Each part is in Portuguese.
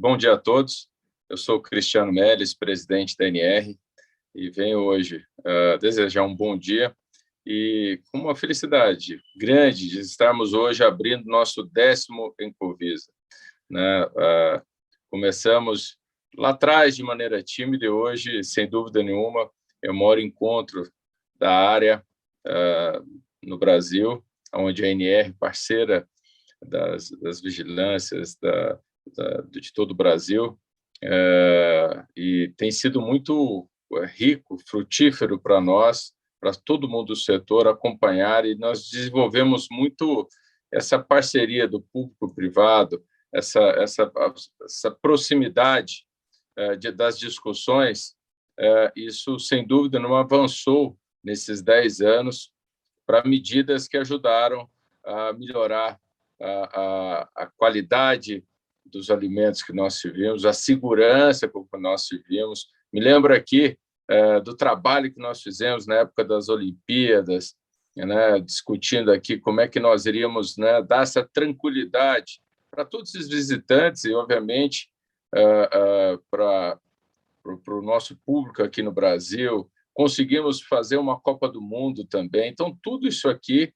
bom dia a todos. Eu sou o Cristiano Melles, presidente da NR, e venho hoje desejar um bom dia e com uma felicidade grande de estarmos hoje abrindo nosso 10º Encovisa, né? Começamos lá atrás de maneira tímida e hoje, sem dúvida nenhuma, é o maior encontro da área no Brasil, onde a NR, parceira das vigilâncias de todo o Brasil, e tem sido muito rico, frutífero para nós, para todo mundo do setor acompanhar, e nós desenvolvemos muito essa parceria do público-privado, essa proximidade das discussões. Isso, sem dúvida, não avançou nesses 10 anos para medidas que ajudaram a melhorar a qualidade dos alimentos que nós tivemos, a segurança com que nós tivemos. Me lembro aqui do trabalho que nós fizemos na época das Olimpíadas, né, discutindo aqui como é que nós iríamos, né, dar essa tranquilidade para todos os visitantes e, obviamente, para o nosso público aqui no Brasil. Conseguimos fazer uma Copa do Mundo também. Então, tudo isso aqui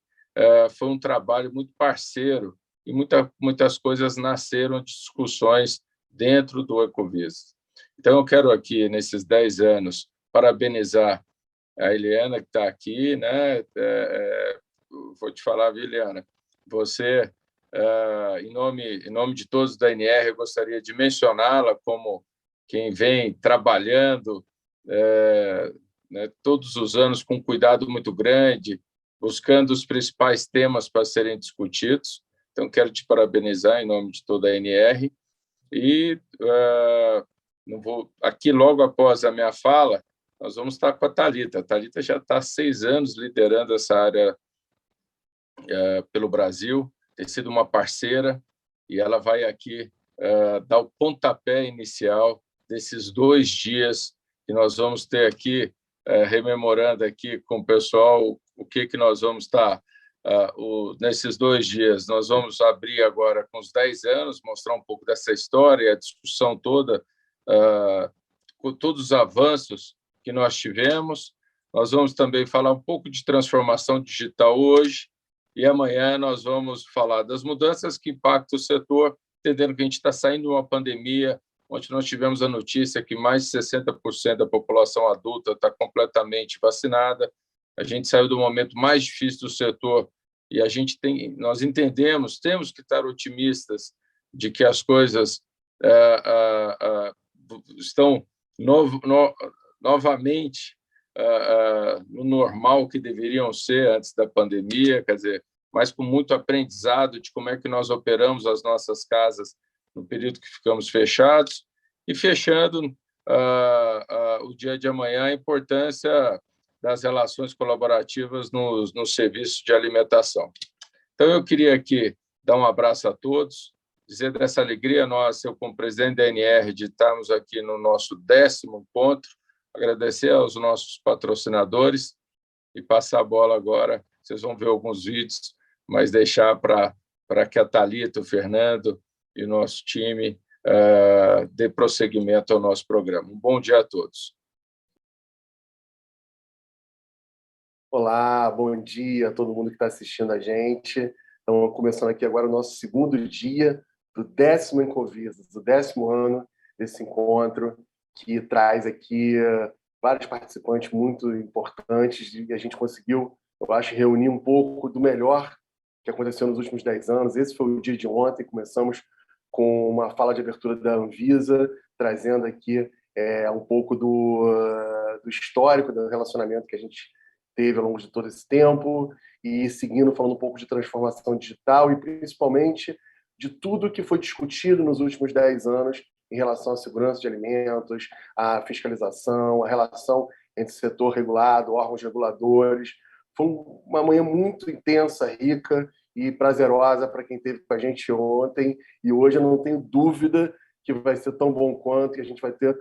foi um trabalho muito parceiro e muitas coisas nasceram de discussões dentro do Ecovisa. Então, eu quero aqui, nesses 10 anos, parabenizar a Eliana, que está aqui, né? Vou te falar, viu, Eliana? Você, em nome de todos da NR, eu gostaria de mencioná-la como quem vem trabalhando né, todos os anos com cuidado muito grande, buscando os principais temas para serem discutidos. Então, quero te parabenizar em nome de toda a NR. E aqui, logo após a minha fala, nós vamos estar com a Thalita. A Thalita já está há 6 anos liderando essa área pelo Brasil, tem sido uma parceira, e ela vai aqui dar o pontapé inicial desses 2 dias que nós vamos ter aqui, rememorando aqui com o pessoal o que nós vamos estar nesses 2 dias. Nós vamos abrir agora com os 10 anos, mostrar um pouco dessa história, a discussão toda, com todos os avanços que nós tivemos. Nós vamos também falar um pouco de transformação digital hoje, e amanhã nós vamos falar das mudanças que impactam o setor, entendendo que a gente está saindo de uma pandemia, onde nós tivemos a notícia que mais de 60% da população adulta está completamente vacinada. A gente saiu do momento mais difícil do setor e nós entendemos, temos que estar otimistas de que as coisas estão novamente no normal que deveriam ser antes da pandemia, quer dizer, mas com muito aprendizado de como é que nós operamos as nossas casas no período que ficamos fechados, e fechando o dia de amanhã, a importância das relações colaborativas no serviço de alimentação. Então, eu queria aqui dar um abraço a todos, dizer dessa alegria nossa, eu como presidente da NR, de estarmos aqui no nosso 10º encontro, agradecer aos nossos patrocinadores e passar a bola agora. Vocês vão ver alguns vídeos, mas deixar para que a Thalita, o Fernando e o nosso time dê prosseguimento ao nosso programa. Um bom dia a todos. Olá, bom dia a todo mundo que está assistindo a gente. Estamos começando aqui agora o nosso 2º dia do 10º Encovisa, do 10º ano desse encontro, que traz aqui vários participantes muito importantes, e a gente conseguiu, eu acho, reunir um pouco do melhor que aconteceu nos últimos 10 anos. Esse foi o dia de ontem, começamos com uma fala de abertura da Anvisa, trazendo aqui um pouco do histórico do relacionamento que a gente teve ao longo de todo esse tempo, e seguindo falando um pouco de transformação digital e principalmente de tudo que foi discutido nos últimos 10 anos em relação à segurança de alimentos, à fiscalização, a relação entre setor regulado, órgãos reguladores. Foi uma manhã muito intensa, rica e prazerosa para quem esteve com a gente ontem, e hoje eu não tenho dúvida que vai ser tão bom quanto, e a gente vai ter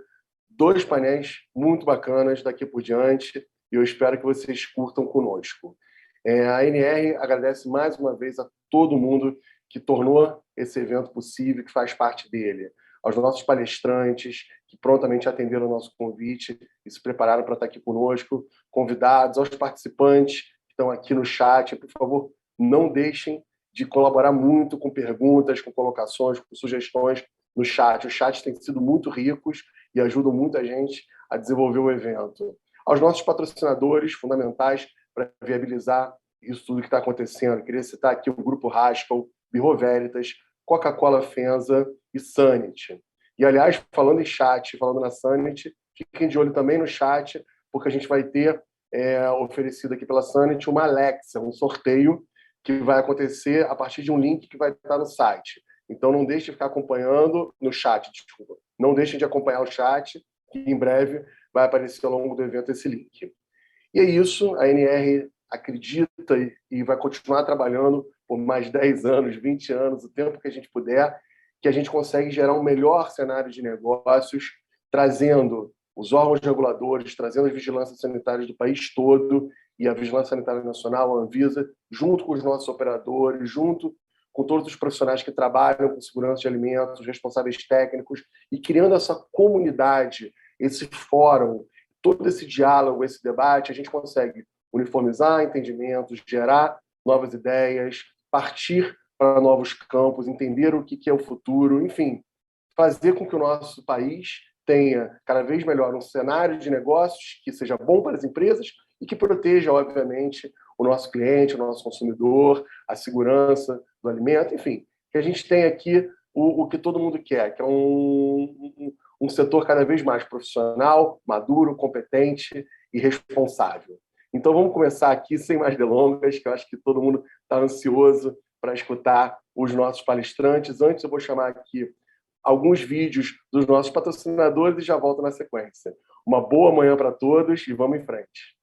2 painéis muito bacanas daqui por diante, e eu espero que vocês curtam conosco. A NR agradece mais uma vez a todo mundo que tornou esse evento possível, que faz parte dele. aos nossos palestrantes, que prontamente atenderam o nosso convite e se prepararam para estar aqui conosco, convidados, aos participantes que estão aqui no chat. Por favor, não deixem de colaborar muito com perguntas, com colocações, com sugestões no chat. Os chats têm sido muito ricos e ajudam muita gente a desenvolver o evento. Aos nossos patrocinadores fundamentais para viabilizar isso tudo que está acontecendo. Queria citar aqui o Grupo Haskell, Bureau Veritas, Coca-Cola FEMSA e Sanit. E, aliás, falando em chat, falando na Sanit, fiquem de olho também no chat, porque a gente vai ter oferecido aqui pela Sanit uma Alexa, um sorteio que vai acontecer a partir de um link que vai estar no site. Então, não deixe de ficar acompanhando no chat, desculpa. Não deixem de acompanhar o chat, que em breve vai aparecer ao longo do evento esse link. E é isso, a NR acredita e vai continuar trabalhando por mais 10 anos, 20 anos, o tempo que a gente puder, que a gente consegue gerar um melhor cenário de negócios, trazendo os órgãos reguladores, trazendo as vigilâncias sanitárias do país todo e a Vigilância Sanitária Nacional, a Anvisa, junto com os nossos operadores, junto com todos os profissionais que trabalham com segurança de alimentos, responsáveis técnicos, e criando essa comunidade, esse fórum, todo esse diálogo, esse debate, a gente consegue uniformizar entendimentos, gerar novas ideias, partir para novos campos, entender o que é o futuro, enfim, fazer com que o nosso país tenha cada vez melhor um cenário de negócios que seja bom para as empresas e que proteja, obviamente, o nosso cliente, o nosso consumidor, a segurança do alimento, enfim, que a gente tenha aqui o que todo mundo quer, que é um setor cada vez mais profissional, maduro, competente e responsável. Então, vamos começar aqui, sem mais delongas, que eu acho que todo mundo está ansioso para escutar os nossos palestrantes. Antes, eu vou chamar aqui alguns vídeos dos nossos patrocinadores e já volto na sequência. Uma boa manhã para todos e vamos em frente.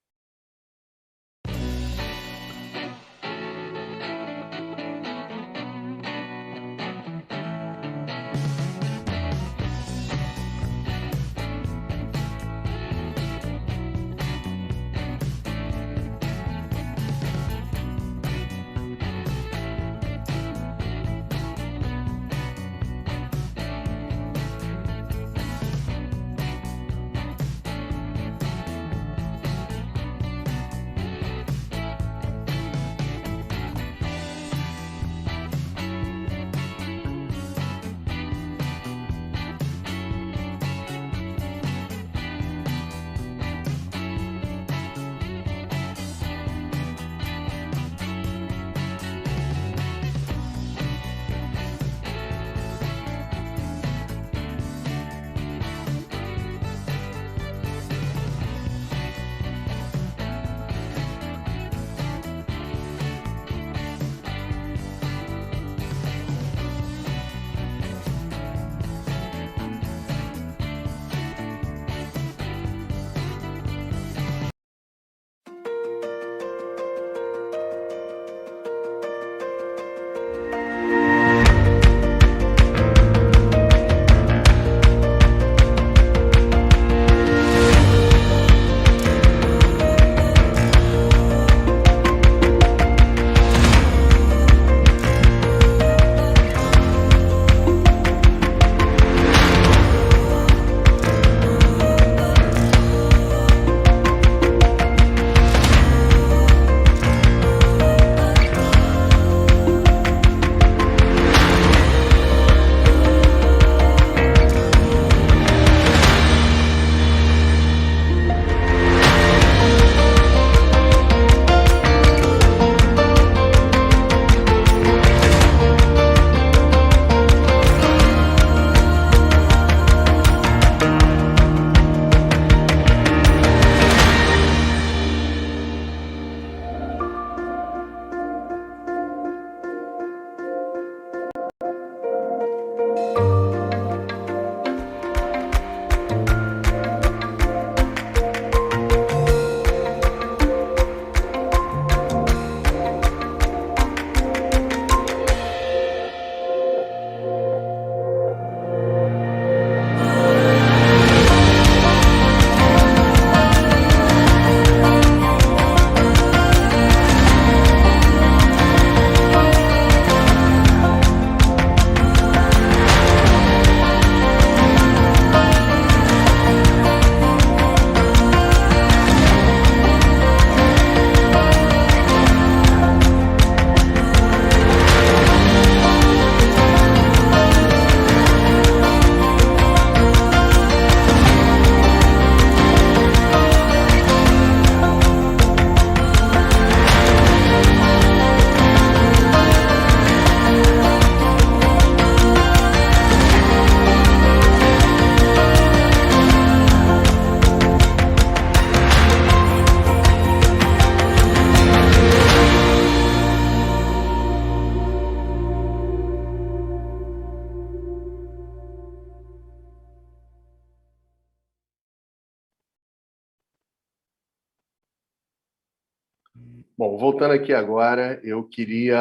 Bom, voltando aqui agora, eu queria,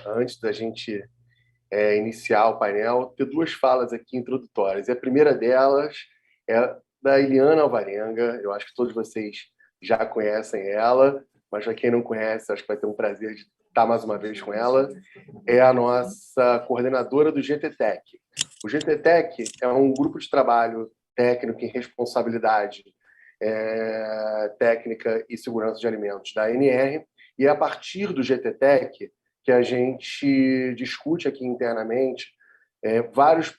antes da gente iniciar o painel, ter duas falas aqui introdutórias. E a primeira delas é da Eliana Alvarenga. Eu acho que todos vocês já conhecem ela, mas para quem não conhece, acho que vai ter um prazer de estar mais uma vez com ela. É a nossa coordenadora do GTTEC. O GTTEC é um grupo de trabalho técnico em responsabilidade técnica e segurança de alimentos da ANR, e é a partir do GTTEC que a gente discute aqui internamente várias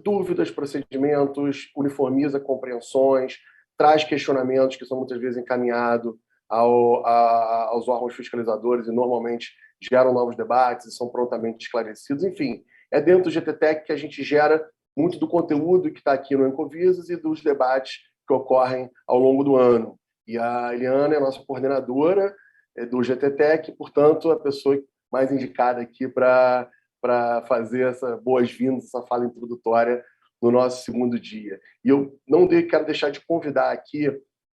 dúvidas, procedimentos, uniformiza compreensões, traz questionamentos que são muitas vezes encaminhados aos órgãos fiscalizadores e normalmente geram novos debates e são prontamente esclarecidos. Enfim, é dentro do GTTEC que a gente gera muito do conteúdo que está aqui no Encovisas e dos debates que ocorrem ao longo do ano. E a Eliana é a nossa coordenadora do GTTEC, portanto, a pessoa mais indicada aqui para fazer essa boas-vindas, essa fala introdutória no nosso segundo dia. E eu não quero deixar de convidar aqui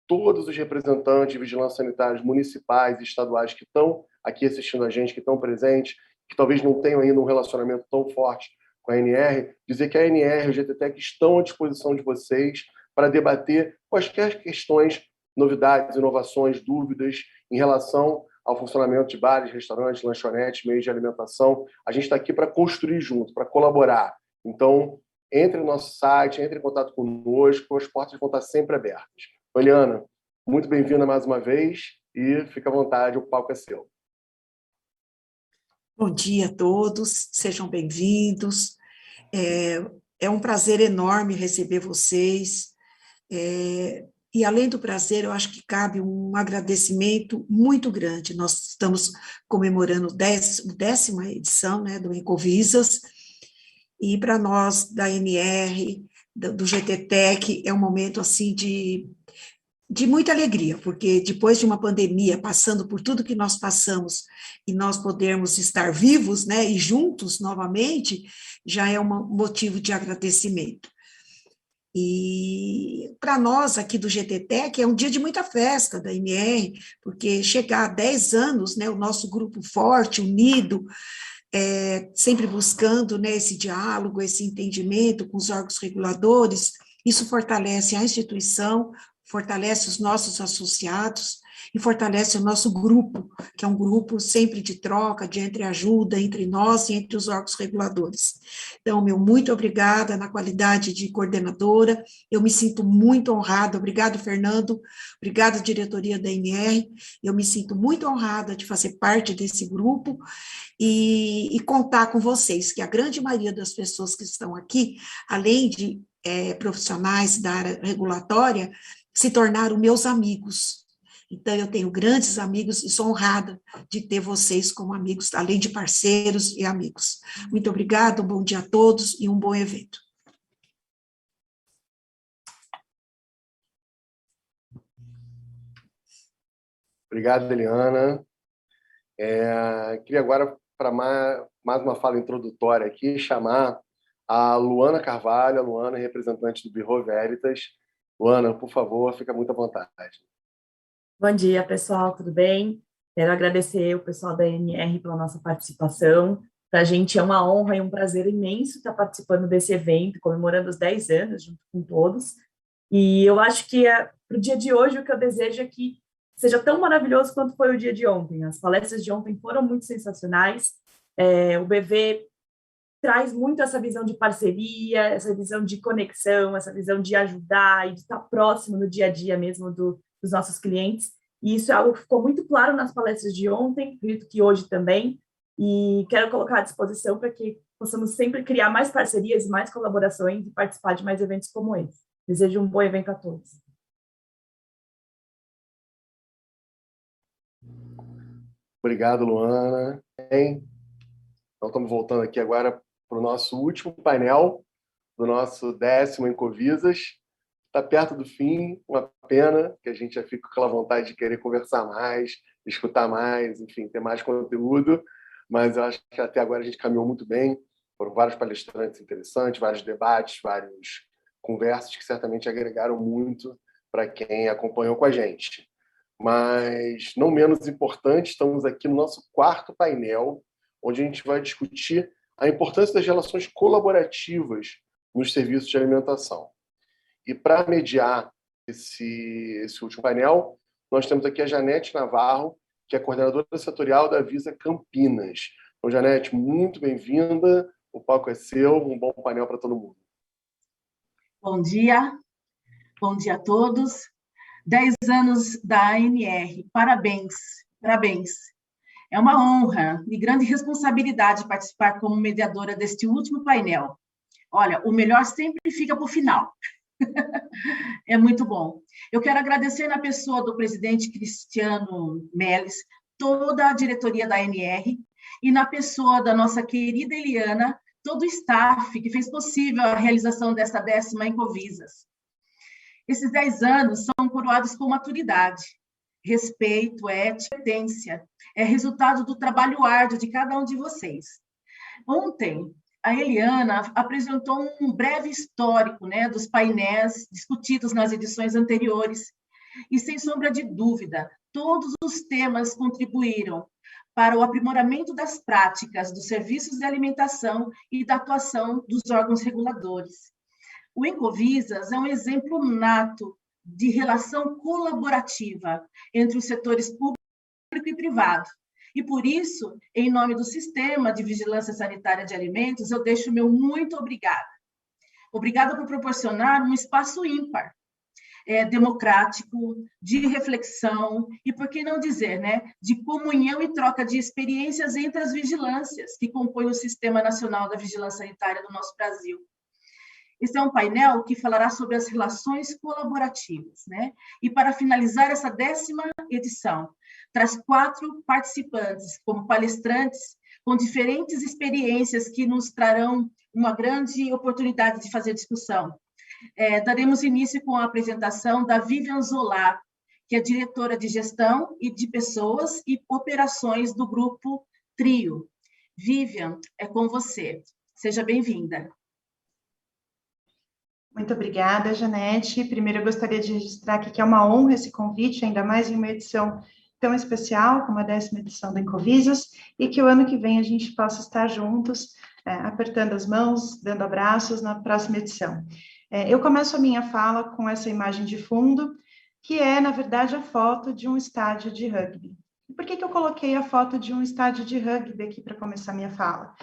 todos os representantes de vigilância sanitários municipais e estaduais que estão aqui assistindo a gente, que estão presentes, que talvez não tenham ainda um relacionamento tão forte com a ANR, dizer que a ANR e o GTTEC estão à disposição de vocês para debater quaisquer questões, novidades, inovações, dúvidas em relação ao funcionamento de bares, restaurantes, lanchonetes, meios de alimentação. A gente está aqui para construir junto, para colaborar. Então, entre no nosso site, entre em contato conosco, as portas vão estar sempre abertas. Eliana, muito bem-vinda mais uma vez e fica à vontade, o palco é seu. Bom dia a todos, sejam bem-vindos. É um prazer enorme receber vocês. E, além do prazer, eu acho que cabe um agradecimento muito grande. Nós estamos comemorando a 10ª edição, né, do Encovisas, e para nós, da NR, do GTTEC, é um momento assim de muita alegria, porque depois de uma pandemia, passando por tudo que nós passamos, e nós podermos estar vivos, né, e juntos novamente, já é um motivo de agradecimento. E para nós aqui do GTTEC é um dia de muita festa da MR, porque chegar a 10 anos, né, o nosso grupo forte, unido, sempre buscando, né, esse diálogo, esse entendimento com os órgãos reguladores, isso fortalece a instituição, fortalece os nossos associados e fortalece o nosso grupo, que é um grupo sempre de troca, de entreajuda entre nós e entre os órgãos reguladores. Então, muito obrigada na qualidade de coordenadora, eu me sinto muito honrada, obrigado, Fernando, obrigada, diretoria da NR, eu me sinto muito honrada de fazer parte desse grupo e contar com vocês, que a grande maioria das pessoas que estão aqui, além de profissionais da área regulatória, se tornaram meus amigos. Então, eu tenho grandes amigos e sou honrada de ter vocês como amigos, além de parceiros e amigos. Muito obrigada, um bom dia a todos e um bom evento. Obrigado, Eliana. Queria agora, para mais uma fala introdutória aqui, chamar a Luana Carvalho. A Luana é representante do Bureau Veritas. Luana, por favor, fica muito à vontade. Bom dia, pessoal, tudo bem? Quero agradecer o pessoal da ANR pela nossa participação. Para a gente é uma honra e um prazer imenso estar participando desse evento, comemorando os 10 anos junto com todos. E eu acho que para o dia de hoje o que eu desejo é que seja tão maravilhoso quanto foi o dia de ontem. As palestras de ontem foram muito sensacionais. O BV traz muito essa visão de parceria, essa visão de conexão, essa visão de ajudar e de estar próximo no dia a dia mesmo dos nossos clientes. E isso é algo que ficou muito claro nas palestras de ontem, acredito que hoje também, e quero colocar à disposição para que possamos sempre criar mais parcerias, mais colaborações e participar de mais eventos como esse. Desejo um bom evento a todos. Obrigado, Luana. Então, estamos voltando aqui agora para o nosso último painel do nosso 10º Encovisas. Está perto do fim, uma pena, que a gente já fica com aquela vontade de querer conversar mais, escutar mais, enfim, ter mais conteúdo, mas eu acho que até agora a gente caminhou muito bem, foram vários palestrantes interessantes, vários debates, várias conversas que certamente agregaram muito para quem acompanhou com a gente. mas não menos importante, estamos aqui no nosso quarto painel, onde a gente vai discutir a importância das relações colaborativas nos serviços de alimentação. E para mediar esse último painel, nós temos aqui a Janete Navarro, que é coordenadora setorial da Visa Campinas. Então, Janete, muito bem-vinda, o palco é seu, um bom painel para todo mundo. Bom dia a todos. 10 anos da ANR, parabéns, parabéns. É uma honra e grande responsabilidade participar como mediadora deste último painel. Olha, o melhor sempre fica para o final. É muito bom. Eu quero agradecer na pessoa do presidente Cristiano Melles, toda a diretoria da ANR, e na pessoa da nossa querida Eliana, todo o staff que fez possível a realização desta 10ª Incovisas. Esses 10 anos são coroados com maturidade, respeito, ética, competência. É resultado do trabalho árduo de cada um de vocês. Ontem, a Eliana apresentou um breve histórico, né, dos painéis discutidos nas edições anteriores. E, sem sombra de dúvida, todos os temas contribuíram para o aprimoramento das práticas dos serviços de alimentação e da atuação dos órgãos reguladores. O Incovisas é um exemplo nato de relação colaborativa entre os setores público e privado. E, por isso, em nome do Sistema de Vigilância Sanitária de Alimentos, eu deixo o meu muito obrigada. Obrigada por proporcionar um espaço ímpar, democrático, de reflexão e, por que não dizer, né, de comunhão e troca de experiências entre as vigilâncias que compõem o Sistema Nacional da Vigilância Sanitária do nosso Brasil. Esse é um painel que falará sobre as relações colaborativas, né? E para finalizar essa 10ª edição, traz 4 participantes como palestrantes com diferentes experiências que nos trarão uma grande oportunidade de fazer discussão. Daremos início com a apresentação da Vivian Zolar, que é diretora de Gestão e de Pessoas e Operações do Grupo Trio. Vivian, é com você. Seja bem-vinda. Muito obrigada, Janete. Primeiro, eu gostaria de registrar aqui que é uma honra esse convite, ainda mais em uma edição tão especial como a 10ª edição do Incovisas, e que o ano que vem a gente possa estar juntos, apertando as mãos, dando abraços na próxima edição. Eu começo a minha fala com essa imagem de fundo, que é, na verdade, a foto de um estádio de rugby. E por que eu coloquei a foto de um estádio de rugby aqui para começar a minha fala?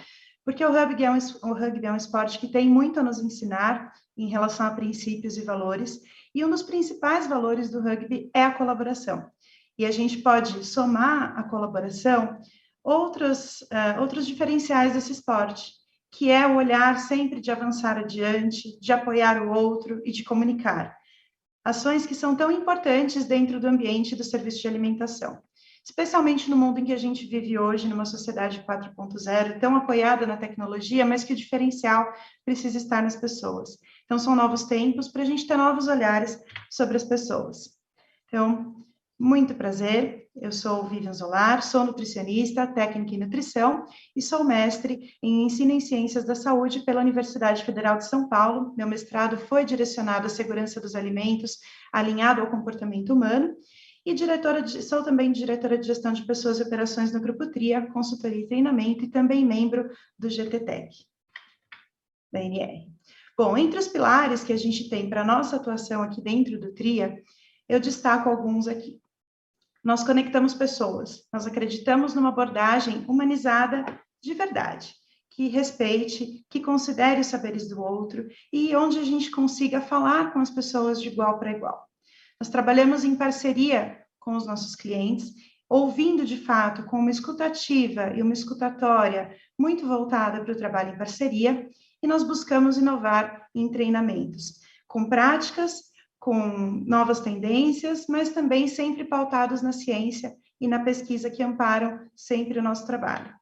Porque o rugby é um esporte que tem muito a nos ensinar em relação a princípios e valores, e um dos principais valores do rugby é a colaboração. E a gente pode somar a colaboração outros diferenciais desse esporte, que é o olhar sempre de avançar adiante, de apoiar o outro e de comunicar. Ações que são tão importantes dentro do ambiente do serviço de alimentação. Especialmente no mundo em que a gente vive hoje, numa sociedade 4.0, tão apoiada na tecnologia, mas que o diferencial precisa estar nas pessoas. Então, são novos tempos para a gente ter novos olhares sobre as pessoas. Então, muito prazer, eu sou Vivian Zolar, sou nutricionista, técnica em nutrição e sou mestre em ensino em ciências da saúde pela Universidade Federal de São Paulo. Meu mestrado foi direcionado à segurança dos alimentos, alinhado ao comportamento humano, e sou também diretora de gestão de pessoas e operações no Grupo TRIA, consultoria e treinamento, e também membro do GTTEC, da ANR. Bom, entre os pilares que a gente tem para a nossa atuação aqui dentro do TRIA, eu destaco alguns aqui. Nós conectamos pessoas, nós acreditamos numa abordagem humanizada de verdade, que respeite, que considere os saberes do outro e onde a gente consiga falar com as pessoas de igual para igual. Nós trabalhamos em parceria com os nossos clientes, ouvindo de fato com uma escutativa e uma escutatória muito voltada para o trabalho em parceria, e nós buscamos inovar em treinamentos, com práticas, com novas tendências, mas também sempre pautados na ciência e na pesquisa que amparam sempre o nosso trabalho.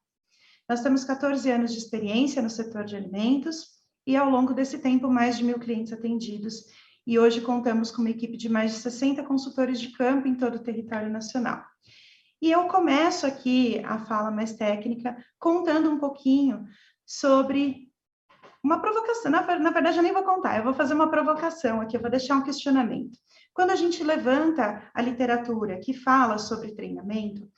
Nós temos 14 anos de experiência no setor de alimentos e, ao longo desse tempo, mais de 1.000 clientes atendidos, e hoje contamos com uma equipe de mais de 60 consultores de campo em todo o território nacional. E eu começo aqui a fala mais técnica contando um pouquinho sobre uma provocação. Na verdade, eu nem vou contar, eu vou fazer uma provocação aqui, eu vou deixar um questionamento. Quando a gente levanta a literatura que fala sobre treinamento,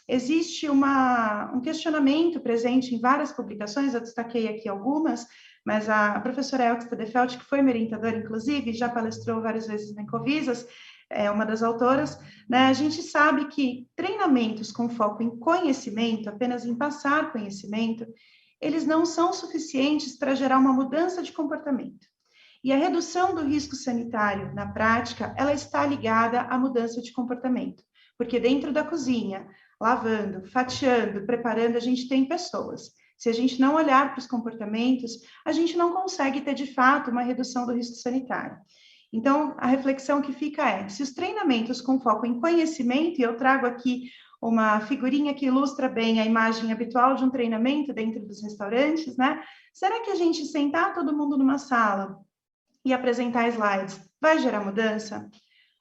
existe um questionamento presente em várias publicações, eu destaquei aqui algumas, mas a professora Elke Stedefeld, que foi minha orientadora, inclusive, já palestrou várias vezes na Incovisas, é uma das autoras, né? A gente sabe que treinamentos com foco em conhecimento, apenas em passar conhecimento, eles não são suficientes para gerar uma mudança de comportamento. E a redução do risco sanitário, na prática, ela está ligada à mudança de comportamento, porque dentro da cozinha, lavando, fatiando, preparando, a gente tem pessoas. Se a gente não olhar para os comportamentos, a gente não consegue ter, de fato, uma redução do risco sanitário. Então, a reflexão que fica é, se os treinamentos com foco em conhecimento, e eu trago aqui uma figurinha que ilustra bem a imagem habitual de um treinamento dentro dos restaurantes, né? Será que a gente sentar todo mundo numa sala e apresentar slides vai gerar mudança?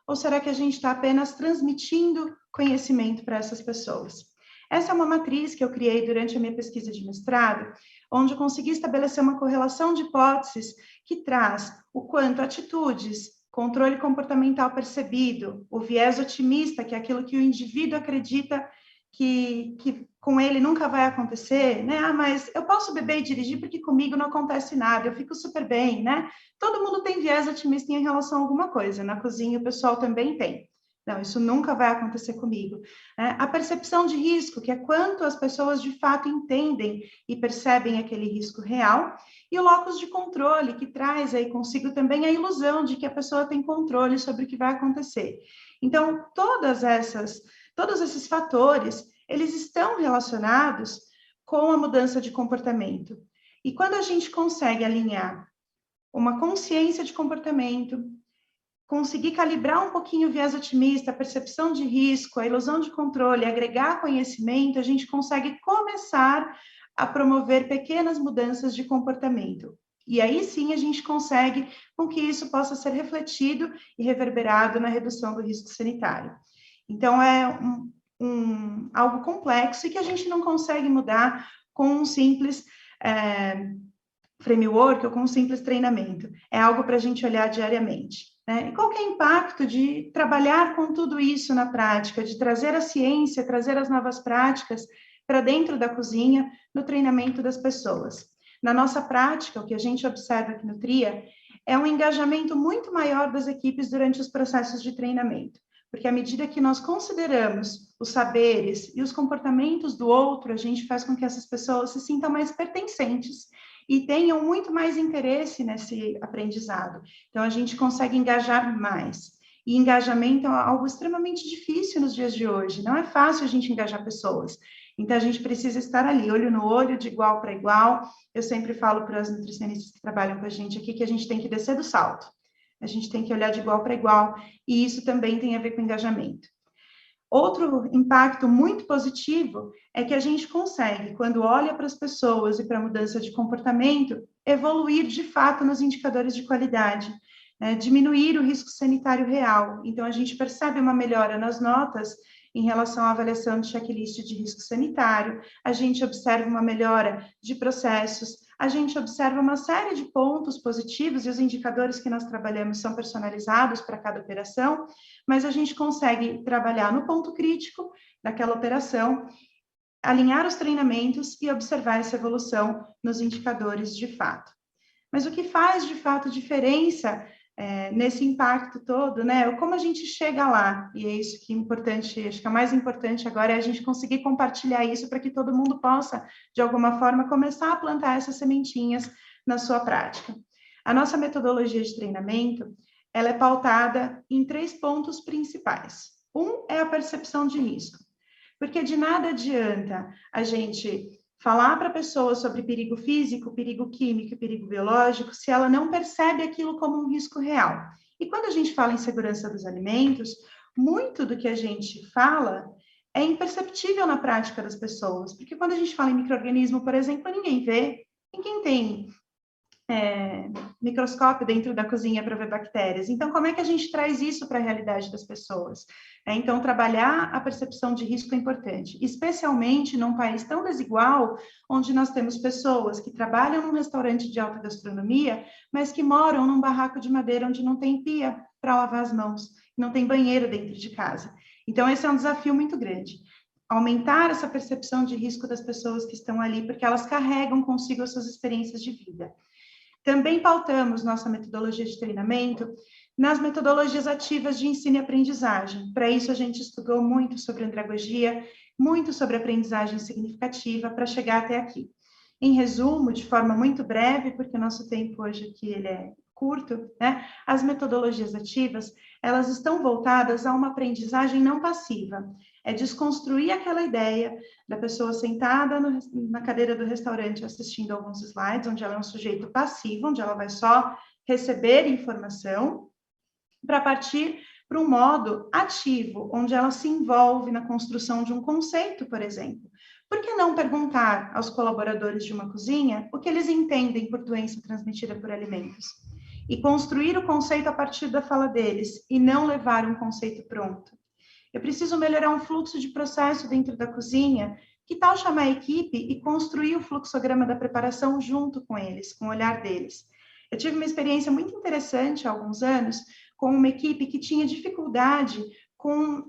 Ou será que a gente está apenas transmitindo conhecimento para essas pessoas? Essa é uma matriz que eu criei durante a minha pesquisa de mestrado, onde eu consegui estabelecer uma correlação de hipóteses que traz o quanto atitudes, controle comportamental percebido, o viés otimista, que é aquilo que o indivíduo acredita que com ele nunca vai acontecer, né? Ah, mas eu posso beber e dirigir porque comigo não acontece nada, eu fico super bem, né? Todo mundo tem viés otimista em relação a alguma coisa, na cozinha o pessoal também tem. Não, isso nunca vai acontecer comigo. A percepção de risco, que é quanto as pessoas de fato entendem e percebem aquele risco real, e o locus de controle, que traz aí consigo também a ilusão de que a pessoa tem controle sobre o que vai acontecer. Então, todos esses fatores, eles estão relacionados com a mudança de comportamento. E quando a gente consegue alinhar uma consciência de comportamento, conseguir calibrar um pouquinho o viés otimista, a percepção de risco, a ilusão de controle, agregar conhecimento, a gente consegue começar a promover pequenas mudanças de comportamento. E aí sim a gente consegue com que isso possa ser refletido e reverberado na redução do risco sanitário. Então, é algo complexo e que a gente não consegue mudar com um simples framework ou com um simples treinamento. É algo para a gente olhar diariamente. E qual que é o impacto de trabalhar com tudo isso na prática, de trazer a ciência, trazer as novas práticas para dentro da cozinha, no treinamento das pessoas? Na nossa prática, o que a gente observa aqui no TRIA é um engajamento muito maior das equipes durante os processos de treinamento, porque à medida que nós consideramos os saberes e os comportamentos do outro, a gente faz com que essas pessoas se sintam mais pertencentes e tenham muito mais interesse nesse aprendizado. Então, a gente consegue engajar mais. E engajamento é algo extremamente difícil nos dias de hoje. Não é fácil a gente engajar pessoas. Então, a gente precisa estar ali, olho no olho, de igual para igual. Eu sempre falo para as nutricionistas que trabalham com a gente aqui que a gente tem que descer do salto. A gente tem que olhar de igual para igual. E isso também tem a ver com engajamento. Outro impacto muito positivo é que a gente consegue, quando olha para as pessoas e para a mudança de comportamento, evoluir de fato nos indicadores de qualidade, diminuir o risco sanitário real. Então, a gente percebe uma melhora nas notas em relação à avaliação de checklist de risco sanitário, a gente observa uma melhora de processos, a gente observa uma série de pontos positivos e os indicadores que nós trabalhamos são personalizados para cada operação, mas a gente consegue trabalhar no ponto crítico daquela operação, alinhar os treinamentos e observar essa evolução nos indicadores de fato. Mas o que faz de fato diferença nesse impacto todo, como a gente chega lá, e é isso que é importante, acho que é mais importante agora é a gente conseguir compartilhar isso para que todo mundo possa, de alguma forma, começar a plantar essas sementinhas na sua prática. A nossa metodologia de treinamento, ela é pautada em 3 pontos principais. Um é a percepção de risco, porque de nada adianta a gente falar para a pessoa sobre perigo físico, perigo químico e perigo biológico, se ela não percebe aquilo como um risco real. E quando a gente fala em segurança dos alimentos, muito do que a gente fala é imperceptível na prática das pessoas, porque quando a gente fala em micro-organismo, por exemplo, ninguém vê, ninguém tem microscópio dentro da cozinha para ver bactérias. Então, como é que a gente traz isso para a realidade das pessoas? Então, trabalhar a percepção de risco é importante, especialmente num país tão desigual, onde nós temos pessoas que trabalham num restaurante de alta gastronomia, mas que moram num barraco de madeira onde não tem pia para lavar as mãos, não tem banheiro dentro de casa. Então, esse é um desafio muito grande. Aumentar essa percepção de risco das pessoas que estão ali, porque elas carregam consigo as suas experiências de vida. Também pautamos nossa metodologia de treinamento nas metodologias ativas de ensino e aprendizagem. Para isso, a gente estudou muito sobre andragogia, muito sobre aprendizagem significativa, para chegar até aqui. Em resumo, de forma muito breve, porque o nosso tempo hoje aqui ele é curto, né? As metodologias ativas, elas estão voltadas a uma aprendizagem não passiva. É desconstruir aquela ideia da pessoa sentada na cadeira do restaurante assistindo alguns slides, onde ela é um sujeito passivo, onde ela vai só receber informação, para partir para um modo ativo, onde ela se envolve na construção de um conceito, por exemplo. Por que não perguntar aos colaboradores de uma cozinha o que eles entendem por doença transmitida por alimentos? E construir o conceito a partir da fala deles, e não levar um conceito pronto. Eu preciso melhorar um fluxo de processo dentro da cozinha. Que tal chamar a equipe e construir o fluxograma da preparação junto com eles, com o olhar deles? Eu tive uma experiência muito interessante há alguns anos com uma equipe que tinha dificuldade com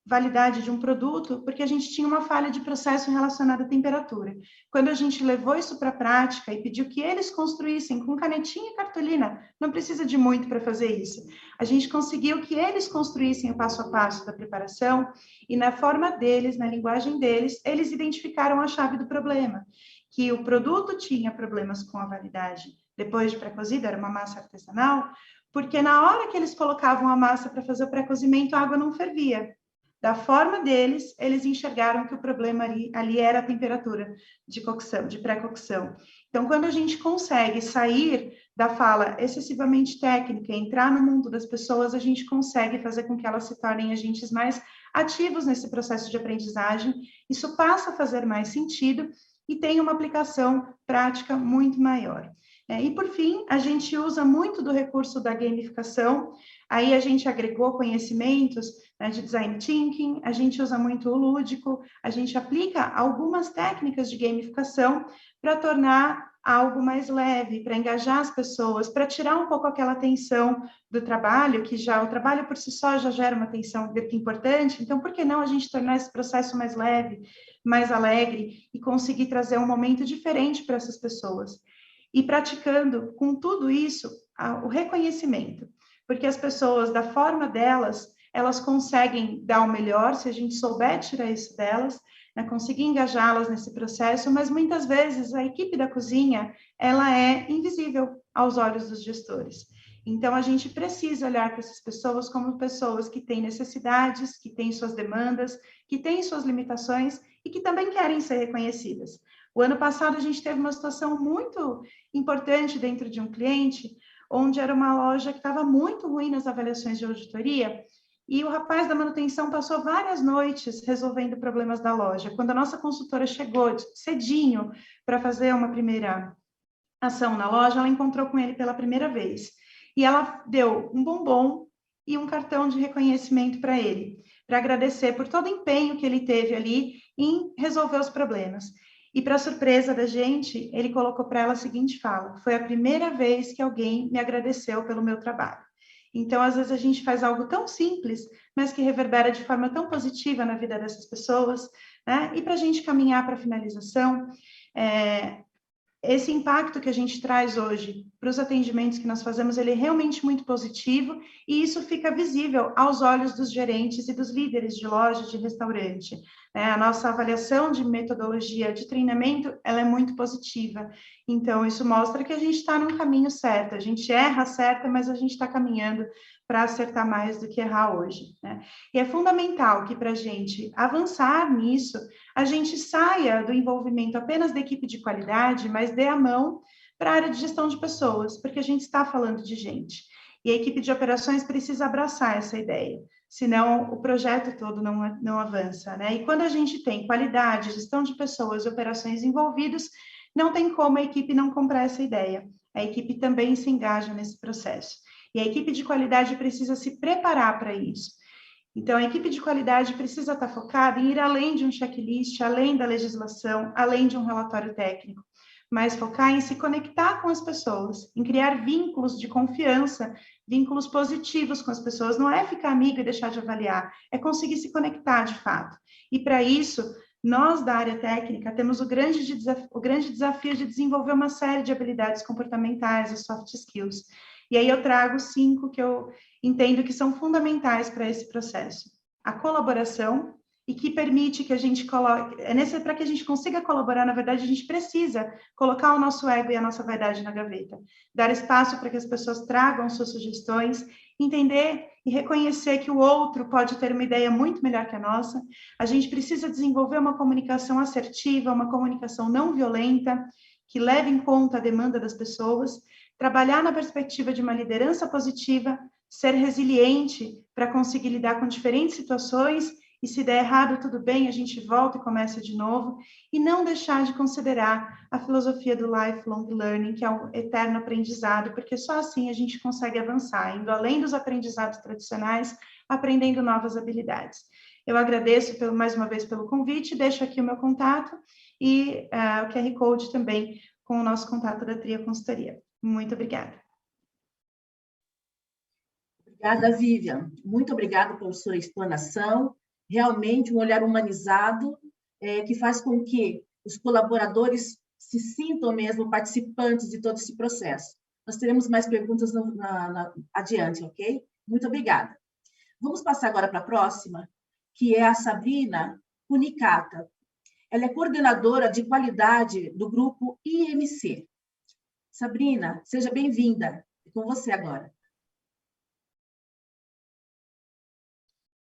validade de um produto, porque a gente tinha uma falha de processo relacionada à temperatura. Quando a gente levou isso para a prática e pediu que eles construíssem com canetinha e cartolina, não precisa de muito para fazer isso, a gente conseguiu que eles construíssem o passo a passo da preparação e na forma deles, na linguagem deles, eles identificaram a chave do problema, que o produto tinha problemas com a validade depois de pré-cozida, era uma massa artesanal, porque na hora que eles colocavam a massa para fazer o pré-cozimento, a água não fervia. Da forma deles, eles enxergaram que o problema ali era a temperatura de cocção, de pré-cocção. Então, quando a gente consegue sair da fala excessivamente técnica e entrar no mundo das pessoas, a gente consegue fazer com que elas se tornem agentes mais ativos nesse processo de aprendizagem. Isso passa a fazer mais sentido e tem uma aplicação prática muito maior. E, por fim, a gente usa muito do recurso da gamificação, aí a gente agregou conhecimentos, né, de design thinking, a gente usa muito o lúdico, a gente aplica algumas técnicas de gamificação para tornar algo mais leve, para engajar as pessoas, para tirar um pouco aquela tensão do trabalho, que já o trabalho por si só já gera uma tensão importante, então por que não a gente tornar esse processo mais leve, mais alegre e conseguir trazer um momento diferente para essas pessoas? E praticando com tudo isso o reconhecimento, porque as pessoas, da forma delas, elas conseguem dar o melhor se a gente souber tirar isso delas, né, conseguir engajá-las nesse processo, mas muitas vezes a equipe da cozinha, ela é invisível aos olhos dos gestores. Então, a gente precisa olhar para essas pessoas como pessoas que têm necessidades, que têm suas demandas, que têm suas limitações e que também querem ser reconhecidas. O ano passado, a gente teve uma situação muito importante dentro de um cliente, onde era uma loja que estava muito ruim nas avaliações de auditoria, e o rapaz da manutenção passou várias noites resolvendo problemas da loja. Quando a nossa consultora chegou cedinho para fazer uma primeira ação na loja, ela encontrou com ele pela primeira vez. E ela deu um bombom e um cartão de reconhecimento para ele, para agradecer por todo o empenho que ele teve ali em resolver os problemas. E, para surpresa da gente, ele colocou para ela a seguinte fala: foi a primeira vez que alguém me agradeceu pelo meu trabalho. Então, às vezes, a gente faz algo tão simples, mas que reverbera de forma tão positiva na vida dessas pessoas, né? E para a gente caminhar para a finalização, esse impacto que a gente traz hoje para os atendimentos que nós fazemos, ele é realmente muito positivo e isso fica visível aos olhos dos gerentes e dos líderes de loja, de restaurante. A nossa avaliação de metodologia de treinamento, ela é muito positiva. Então, isso mostra que a gente está no caminho certo. A gente erra certo, mas a gente está caminhando para acertar mais do que errar hoje, né? E é fundamental que, para a gente avançar nisso, a gente saia do envolvimento apenas da equipe de qualidade, mas dê a mão para a área de gestão de pessoas, porque a gente está falando de gente. E a equipe de operações precisa abraçar essa ideia, senão o projeto todo não avança, né? E quando a gente tem qualidade, gestão de pessoas e operações envolvidos, não tem como a equipe não comprar essa ideia. A equipe também se engaja nesse processo. E a equipe de qualidade precisa se preparar para isso. Então, a equipe de qualidade precisa estar focada em ir além de um checklist, além da legislação, além de um relatório técnico, mas focar em se conectar com as pessoas, em criar vínculos de confiança, vínculos positivos com as pessoas. Não é ficar amigo e deixar de avaliar, é conseguir se conectar de fato. E para isso, nós da área técnica temos o grande desafio de desenvolver uma série de habilidades comportamentais, os soft skills. E aí eu trago 5 que eu entendo que são fundamentais para esse processo. A colaboração, e que permite que a gente coloque... Para que a gente consiga colaborar, na verdade, a gente precisa colocar o nosso ego e a nossa vaidade na gaveta. Dar espaço para que as pessoas tragam suas sugestões, entender e reconhecer que o outro pode ter uma ideia muito melhor que a nossa. A gente precisa desenvolver uma comunicação assertiva, uma comunicação não violenta, que leve em conta a demanda das pessoas, trabalhar na perspectiva de uma liderança positiva, ser resiliente para conseguir lidar com diferentes situações, e se der errado, tudo bem, a gente volta e começa de novo, e não deixar de considerar a filosofia do lifelong learning, que é um eterno aprendizado, porque só assim a gente consegue avançar, indo além dos aprendizados tradicionais, aprendendo novas habilidades. Eu agradeço mais uma vez pelo convite, deixo aqui o meu contato e o QR Code também com o nosso contato da Tria Consultoria. Muito obrigada. Obrigada, Vivian. Muito obrigada pela sua explanação. Realmente um olhar humanizado que faz com que os colaboradores se sintam mesmo participantes de todo esse processo. Nós teremos mais perguntas adiante, ok? Muito obrigada. Vamos passar agora para a próxima, que é a Sabrina Kunikata. Ela é coordenadora de qualidade do grupo IMC. Sabrina, seja bem-vinda. É com você agora.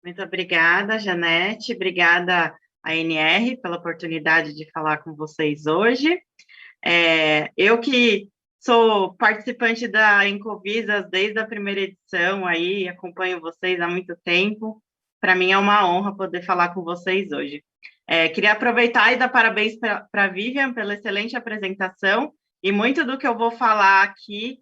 Muito obrigada, Janete. Obrigada à NR pela oportunidade de falar com vocês hoje. Eu que sou participante da Incovisas desde a primeira edição, aí acompanho vocês há muito tempo. Para mim é uma honra poder falar com vocês hoje. Queria aproveitar e dar parabéns para a Vivian pela excelente apresentação, e muito do que eu vou falar aqui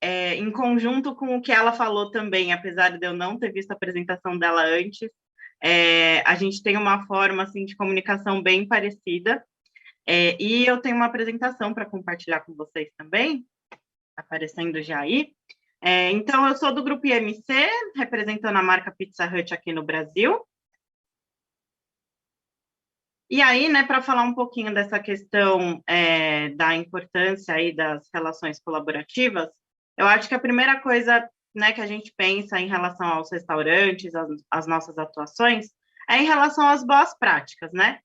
em conjunto com o que ela falou também, apesar de eu não ter visto a apresentação dela antes, a gente tem uma forma assim, de comunicação bem parecida, e eu tenho uma apresentação para compartilhar com vocês também, aparecendo já aí. Então, eu sou do Grupo IMC, representando a marca Pizza Hut aqui no Brasil. E aí, né, para falar um pouquinho dessa questão da importância aí das relações colaborativas, eu acho que a primeira coisa, né, que a gente pensa em relação aos restaurantes, as nossas atuações, é em relação às boas práticas, né?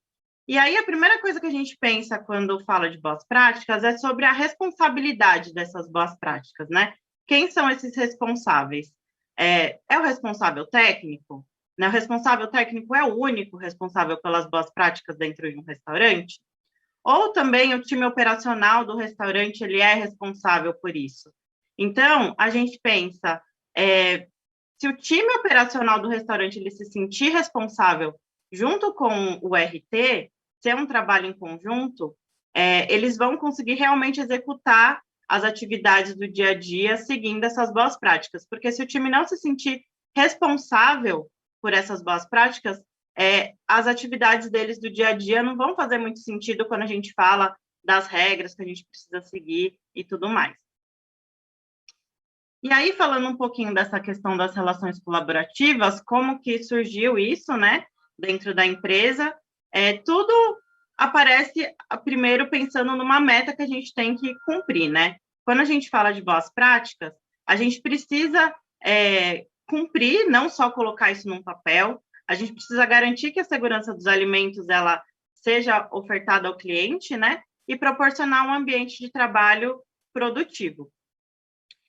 E aí, a primeira coisa que a gente pensa quando fala de boas práticas é sobre a responsabilidade dessas boas práticas, né? Quem são esses responsáveis? É o responsável técnico? Né? O responsável técnico é o único responsável pelas boas práticas dentro de um restaurante? Ou também o time operacional do restaurante, ele é responsável por isso? Então, a gente pensa, se o time operacional do restaurante ele se sentir responsável junto com o RT, se é um trabalho em conjunto, eles vão conseguir realmente executar as atividades do dia a dia seguindo essas boas práticas, porque se o time não se sentir responsável por essas boas práticas, as atividades deles do dia a dia não vão fazer muito sentido quando a gente fala das regras que a gente precisa seguir e tudo mais. E aí, falando um pouquinho dessa questão das relações colaborativas, como que surgiu isso, né, dentro da empresa, tudo aparece primeiro pensando numa meta que a gente tem que cumprir, né? Quando a gente fala de boas práticas, a gente precisa cumprir, não só colocar isso num papel, a gente precisa garantir que a segurança dos alimentos ela seja ofertada ao cliente, né? E proporcionar um ambiente de trabalho produtivo.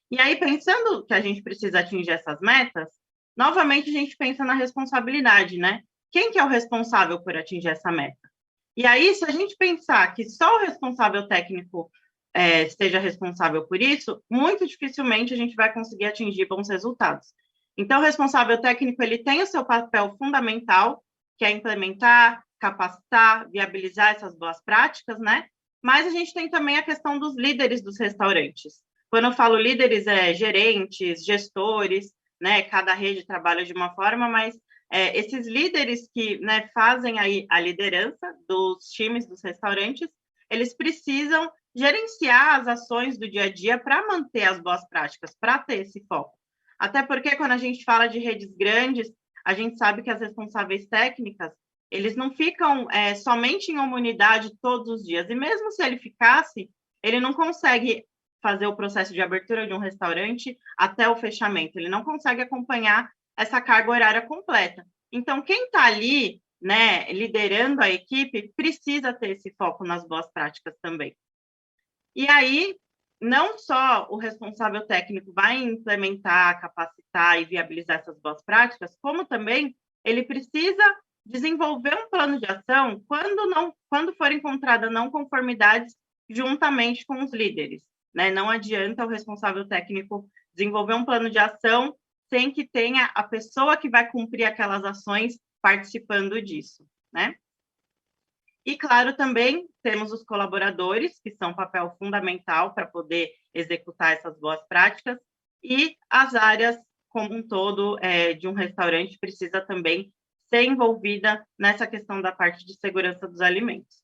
E aí, pensando que a gente precisa atingir essas metas, novamente a gente pensa na responsabilidade, né? Quem que é o responsável por atingir essa meta? E aí, se a gente pensar que só o responsável técnico seja responsável por isso, muito dificilmente a gente vai conseguir atingir bons resultados. Então, o responsável técnico, ele tem o seu papel fundamental, que é implementar, capacitar, viabilizar essas boas práticas, né? Mas a gente tem também a questão dos líderes dos restaurantes. Quando eu falo líderes, gerentes, gestores, né? Cada rede trabalha de uma forma, mas esses líderes que, né, fazem aí a liderança dos times dos restaurantes, eles precisam gerenciar as ações do dia a dia para manter as boas práticas, para ter esse foco. Até porque quando a gente fala de redes grandes, a gente sabe que as responsáveis técnicas, eles não ficam somente em uma unidade todos os dias. E mesmo se ele ficasse, ele não consegue fazer o processo de abertura de um restaurante até o fechamento. Ele não consegue acompanhar essa carga horária completa. Então, quem está ali, né, liderando a equipe, precisa ter esse foco nas boas práticas também. E aí, não só o responsável técnico vai implementar, capacitar e viabilizar essas boas práticas, como também ele precisa desenvolver um plano de ação quando for encontrada não conformidades juntamente com os líderes, né? Não adianta o responsável técnico desenvolver um plano de ação sem que tenha a pessoa que vai cumprir aquelas ações participando disso, né? E, claro, também temos os colaboradores, que são um papel fundamental para poder executar essas boas práticas, e as áreas como um todo de um restaurante precisa também ser envolvida nessa questão da parte de segurança dos alimentos.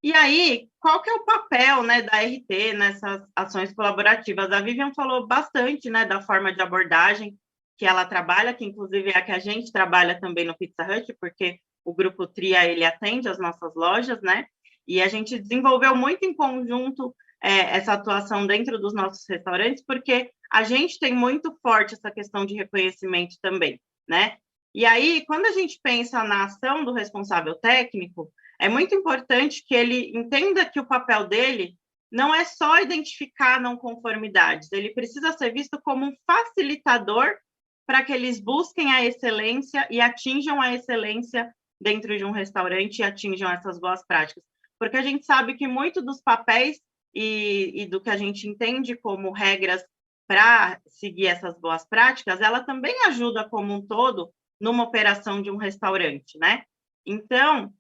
E aí, qual que é o papel, né, da RT nessas ações colaborativas? A Vivian falou bastante, né, da forma de abordagem que ela trabalha, que inclusive é a que a gente trabalha também no Pizza Hut, porque o Grupo Tria, ele atende as nossas lojas, né? E a gente desenvolveu muito em conjunto essa atuação dentro dos nossos restaurantes, porque a gente tem muito forte essa questão de reconhecimento também, né? E aí, quando a gente pensa na ação do responsável técnico, é muito importante que ele entenda que o papel dele não é só identificar não conformidades, ele precisa ser visto como um facilitador para que eles busquem a excelência e atinjam a excelência dentro de um restaurante e atinjam essas boas práticas. Porque a gente sabe que muito dos papéis e do que a gente entende como regras para seguir essas boas práticas, ela também ajuda como um todo numa operação de um restaurante, né? Então,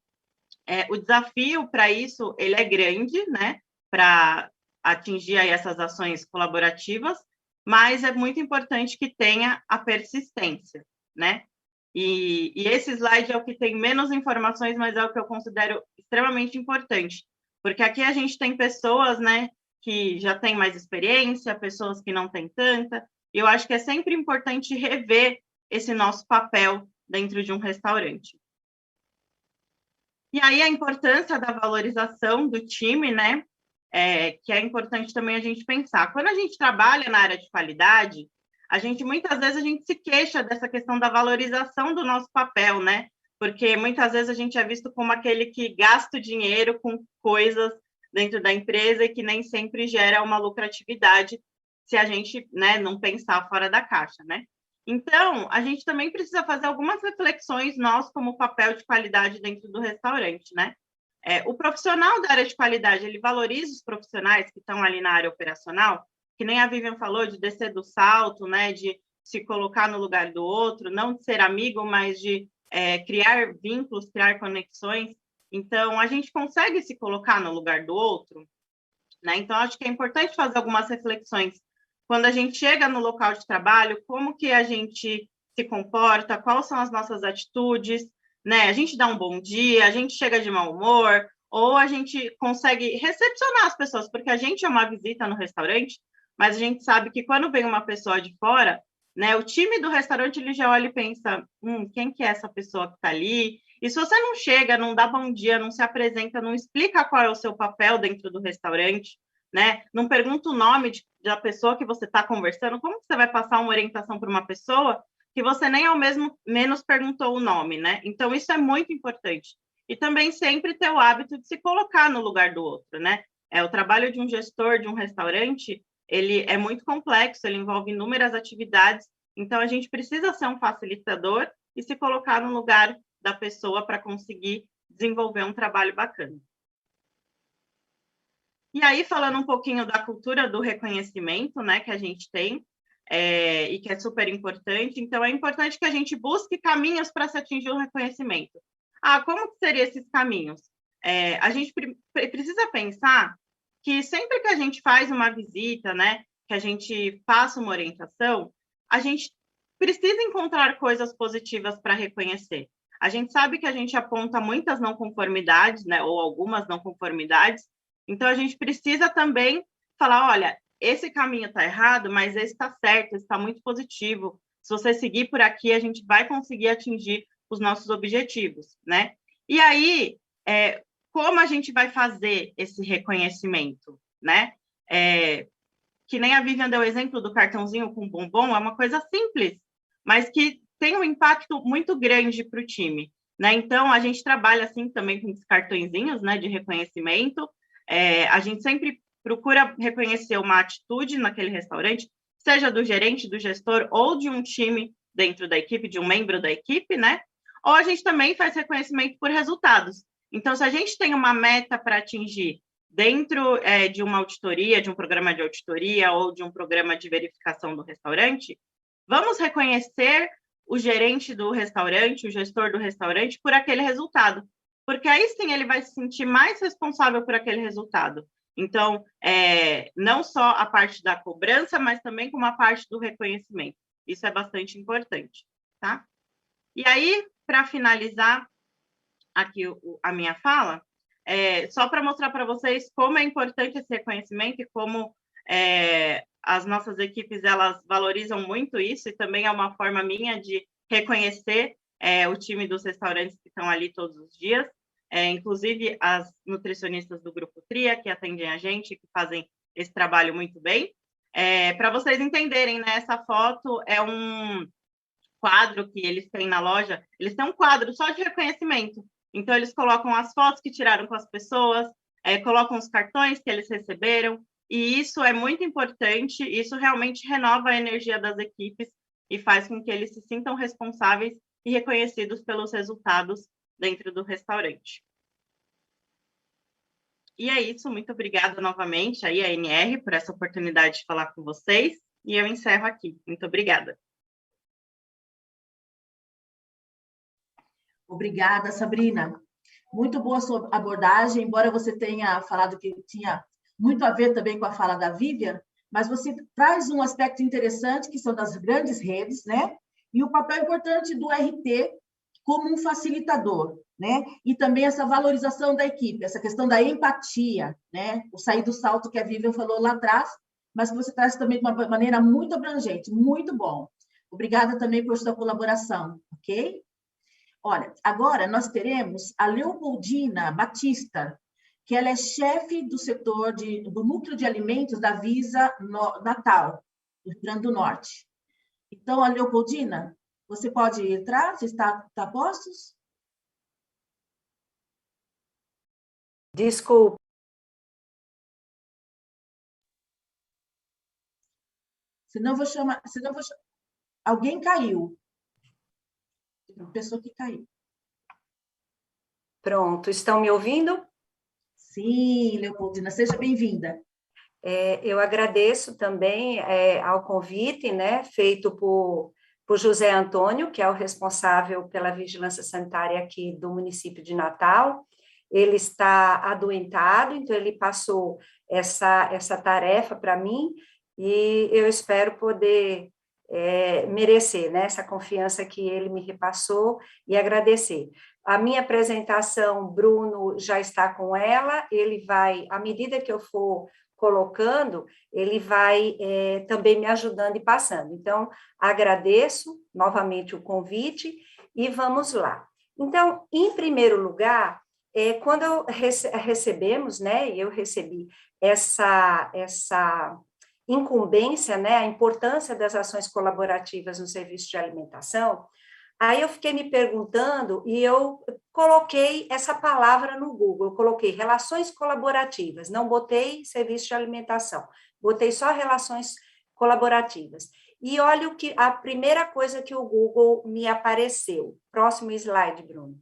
o desafio para isso, ele é grande, né? Para atingir aí essas ações colaborativas, mas é muito importante que tenha a persistência, né? E esse slide é o que tem menos informações, mas é o que eu considero extremamente importante, porque aqui a gente tem pessoas, né, que já têm mais experiência, pessoas que não têm tanta, e eu acho que é sempre importante rever esse nosso papel dentro de um restaurante. E aí a importância da valorização do time, né, que é importante também a gente pensar. Quando a gente trabalha na área de qualidade, muitas vezes a gente se queixa dessa questão da valorização do nosso papel, né? Porque muitas vezes a gente é visto como aquele que gasta o dinheiro com coisas dentro da empresa e que nem sempre gera uma lucratividade se a gente, né, não pensar fora da caixa, né? Então, a gente também precisa fazer algumas reflexões, nós, como papel de qualidade dentro do restaurante, né? O profissional da área de qualidade, ele valoriza os profissionais que estão ali na área operacional, que nem a Vivian falou, de descer do salto, né, de se colocar no lugar do outro, não de ser amigo, mas de criar vínculos, criar conexões. Então, a gente consegue se colocar no lugar do outro, né? Então, acho que é importante fazer algumas reflexões. Quando a gente chega no local de trabalho, como que a gente se comporta, quais são as nossas atitudes, né? A gente dá um bom dia, a gente chega de mau humor, ou a gente consegue recepcionar as pessoas, porque a gente é uma visita no restaurante, mas a gente sabe que quando vem uma pessoa de fora, né, o time do restaurante ele já olha e pensa, quem que é essa pessoa que está ali? E se você não chega, não dá bom dia, não se apresenta, não explica qual é o seu papel dentro do restaurante, né? Não pergunta o nome da pessoa que você está conversando, como que você vai passar uma orientação para uma pessoa que você nem ao menos perguntou o nome, né? Então, isso é muito importante. E também sempre ter o hábito de se colocar no lugar do outro, né? O trabalho de um gestor de um restaurante, ele é muito complexo, ele envolve inúmeras atividades, então a gente precisa ser um facilitador e se colocar no lugar da pessoa para conseguir desenvolver um trabalho bacana. E aí, falando um pouquinho da cultura do reconhecimento, né, que a gente tem, e que é super importante, então é importante que a gente busque caminhos para se atingir o reconhecimento. Como que seriam esses caminhos? a gente precisa pensar que sempre que a gente faz uma visita, né, que a gente faça uma orientação, a gente precisa encontrar coisas positivas para reconhecer. A gente sabe que a gente aponta muitas não conformidades, né, ou algumas não conformidades, então a gente precisa também falar, olha, esse caminho está errado, mas esse está certo, esse está muito positivo. Se você seguir por aqui, a gente vai conseguir atingir os nossos objetivos, né? E aí, como a gente vai fazer esse reconhecimento, né? Que nem a Vivian deu o exemplo do cartãozinho com bombom, é uma coisa simples, mas que tem um impacto muito grande para o time, né? Então, a gente trabalha assim também com os cartõezinhos, né, de reconhecimento. A gente sempre procura reconhecer uma atitude naquele restaurante, seja do gerente, do gestor ou de um time dentro da equipe, de um membro da equipe, né? Ou a gente também faz reconhecimento por resultados. Então, se a gente tem uma meta para atingir dentro de uma auditoria, de um programa de auditoria ou de um programa de verificação do restaurante, vamos reconhecer o gerente do restaurante, o gestor do restaurante, por aquele resultado, porque aí sim ele vai se sentir mais responsável por aquele resultado. Então, não só a parte da cobrança, mas também como a parte do reconhecimento. Isso é bastante importante, tá? E aí, para finalizar aqui a minha fala, só para mostrar para vocês como é importante esse reconhecimento e como as nossas equipes, elas valorizam muito isso, e também é uma forma minha de reconhecer o time dos restaurantes que estão ali todos os dias, inclusive as nutricionistas do Grupo Tria, que atendem a gente, que fazem esse trabalho muito bem. Para vocês entenderem, né, essa foto é um quadro que eles têm na loja, eles têm um quadro só de reconhecimento. Então, eles colocam as fotos que tiraram com as pessoas, colocam os cartões que eles receberam, e isso é muito importante, isso realmente renova a energia das equipes e faz com que eles se sintam responsáveis e reconhecidos pelos resultados dentro do restaurante. E é isso, muito obrigada novamente aí, a NR, por essa oportunidade de falar com vocês, e eu encerro aqui. Muito obrigada. Obrigada, Sabrina. Muito boa a sua abordagem, embora você tenha falado que tinha muito a ver também com a fala da Vivian, mas você traz um aspecto interessante, que são das grandes redes, né? E o papel importante do RT como um facilitador, né? E também essa valorização da equipe, essa questão da empatia, né? O sair do salto que a Vivian falou lá atrás, mas que você traz também de uma maneira muito abrangente, muito bom. Obrigada também por sua colaboração, ok? Olha, agora nós teremos a Leopoldina Batista, que ela é chefe do setor do núcleo de alimentos da Visa Natal, do Rio Grande do Norte. Então, a Leopoldina, você pode entrar? Você está a postos? Desculpa. Senão eu vou chamar... Alguém caiu. Uma pessoa que caiu. Pronto, estão me ouvindo? Sim, Leopoldina, seja bem-vinda. Eu agradeço também ao convite, né, feito por José Antônio, que é o responsável pela vigilância sanitária aqui do município de Natal. Ele está adoentado, então ele passou essa tarefa para mim, e eu espero poder merecer, né, essa confiança que ele me repassou, e agradecer. A minha apresentação, Bruno já está com ela, ele vai, à medida que eu for colocando, ele vai também me ajudando e passando. Então, agradeço novamente o convite e vamos lá. Então, em primeiro lugar, quando recebemos, né, eu recebi essa incumbência, né, a importância das ações colaborativas no serviço de alimentação, aí eu fiquei me perguntando e eu coloquei essa palavra no Google, eu coloquei relações colaborativas, não botei serviço de alimentação, botei só relações colaborativas. E olha a primeira coisa que o Google me apareceu. Próximo slide, Bruno.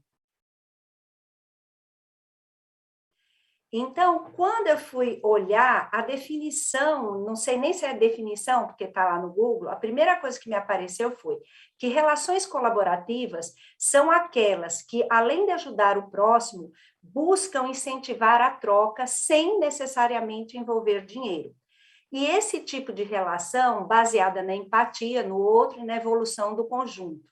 Então, quando eu fui olhar a definição, não sei nem se é definição, porque está lá no Google, a primeira coisa que me apareceu foi que relações colaborativas são aquelas que, além de ajudar o próximo, buscam incentivar a troca sem necessariamente envolver dinheiro. E esse tipo de relação, baseada na empatia no outro e na evolução do conjunto.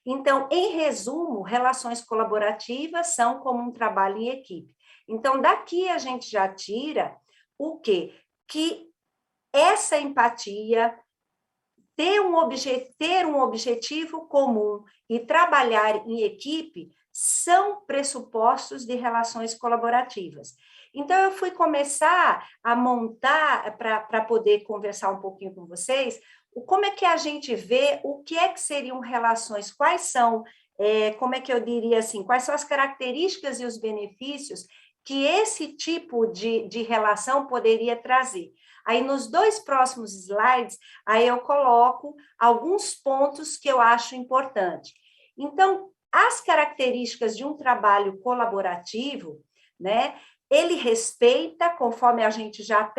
Então, em resumo, relações colaborativas são como um trabalho em equipe. Então, daqui a gente já tira o quê? Que essa empatia, ter um objetivo comum e trabalhar em equipe são pressupostos de relações colaborativas. Então, eu fui começar a montar, para poder conversar um pouquinho com vocês, como é que a gente vê o que é que seriam relações, quais são, como é que eu diria assim, quais são as características e os benefícios que esse tipo de relação poderia trazer. Aí, nos 2 próximos slides, aí eu coloco alguns pontos que eu acho importante. Então, as características de um trabalho colaborativo, né, ele respeita, conforme a gente já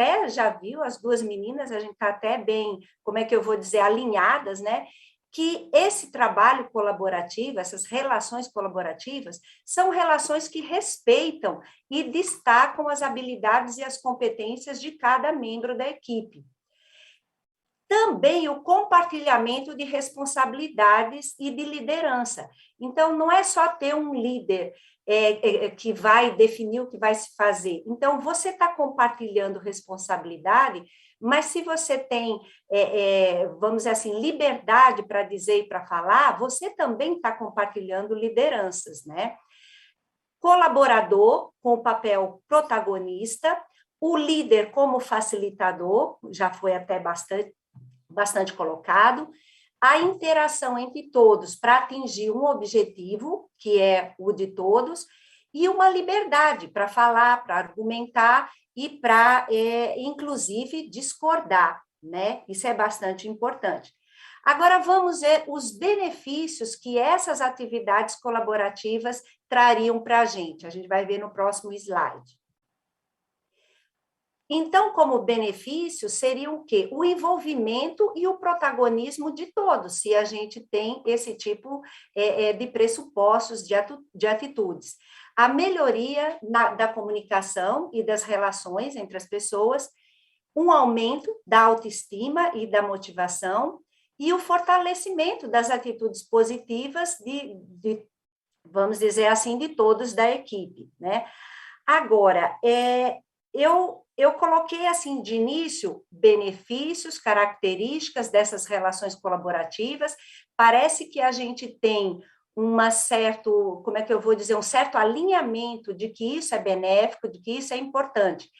viu, as 2 meninas, a gente está até bem, como é que eu vou dizer, alinhadas, né? Que esse trabalho colaborativo, essas relações colaborativas, são relações que respeitam e destacam as habilidades e as competências de cada membro da equipe. Também o compartilhamento de responsabilidades e de liderança. Então, não é só ter um líder que vai definir o que vai se fazer. Então, você está compartilhando responsabilidade, mas se você tem, vamos dizer assim, liberdade para dizer e para falar, você também está compartilhando lideranças, né? Colaborador com o papel protagonista, o líder como facilitador, já foi até bastante colocado, a interação entre todos para atingir um objetivo, que é o de todos, e uma liberdade para falar, para argumentar e para, inclusive, discordar, né? Isso é bastante importante. Agora, vamos ver os benefícios que essas atividades colaborativas trariam para a gente. A gente vai ver no próximo slide. Então, como benefício, seria o quê? O envolvimento e o protagonismo de todos, se a gente tem esse tipo de pressupostos, de atitudes. A melhoria da comunicação e das relações entre as pessoas, um aumento da autoestima e da motivação, e o fortalecimento das atitudes positivas vamos dizer assim, de todos da equipe, né? Agora, eu coloquei, assim, de início, benefícios, características dessas relações colaborativas. Parece que a gente tem como é que eu vou dizer, um certo alinhamento de que isso é benéfico, de que isso é importante.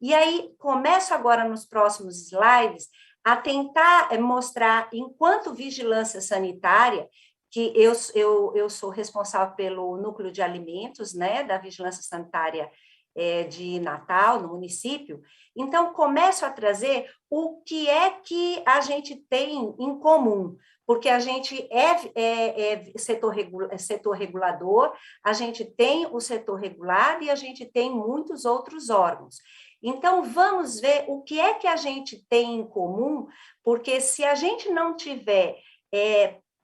E aí, começo agora nos próximos slides a tentar mostrar, enquanto vigilância sanitária, que eu sou responsável pelo núcleo de alimentos, né, da vigilância sanitária de Natal, no município, então começo a trazer o que é que a gente tem em comum, porque a gente setor regulador, a gente tem o setor regulado e a gente tem muitos outros órgãos. Então, vamos ver o que é que a gente tem em comum, porque se a gente não tiver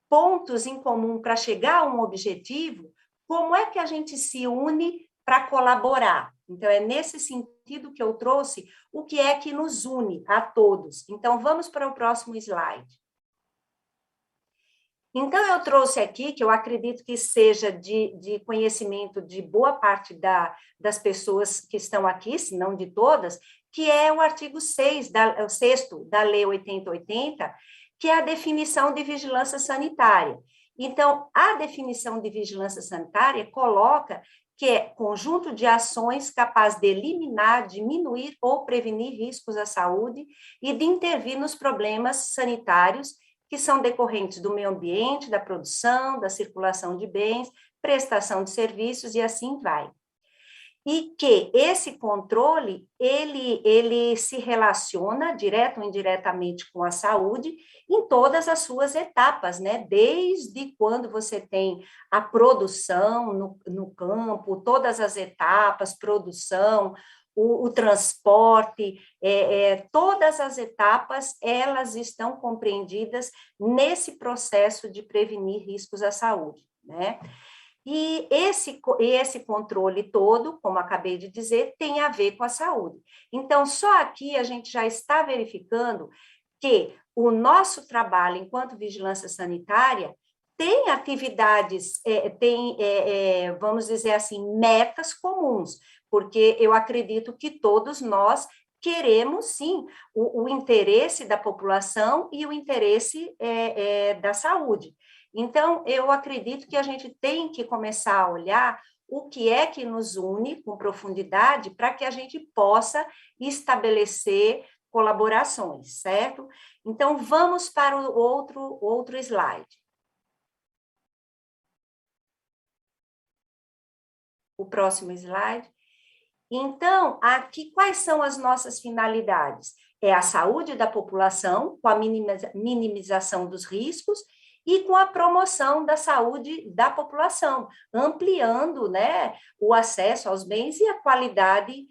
pontos em comum para chegar a um objetivo, como é que a gente se une para colaborar? Então, é nesse sentido que eu trouxe o que é que nos une a todos. Então, vamos para o próximo slide. Então, eu trouxe aqui, que eu acredito que seja de conhecimento de boa parte das pessoas que estão aqui, se não de todas, que é o artigo 6 da Lei 8080, que é a definição de vigilância sanitária. Então, a definição de vigilância sanitária coloca que é conjunto de ações capaz de eliminar, diminuir ou prevenir riscos à saúde e de intervir nos problemas sanitários que são decorrentes do meio ambiente, da produção, da circulação de bens, prestação de serviços e assim vai. e que esse controle, ele se relaciona, direto ou indiretamente, com a saúde, em todas as suas etapas, né? Desde quando você tem a produção no campo, todas as etapas, produção, o transporte, todas as etapas, elas estão compreendidas nesse processo de prevenir riscos à saúde, né? E esse controle todo, como acabei de dizer, tem a ver com a saúde. Então, só aqui a gente já está verificando que o nosso trabalho enquanto vigilância sanitária tem atividades, vamos dizer assim, metas comuns, porque eu acredito que todos nós queremos, sim, o interesse da população e o interesse da saúde. Então, eu acredito que a gente tem que começar a olhar o que é que nos une com profundidade para que a gente possa estabelecer colaborações, certo? Então, vamos para o outro slide. O próximo slide. Então, aqui, quais são as nossas finalidades? É a saúde da população, com a minimização dos riscos, e com a promoção da saúde da população, ampliando, né, o acesso aos bens e a qualidade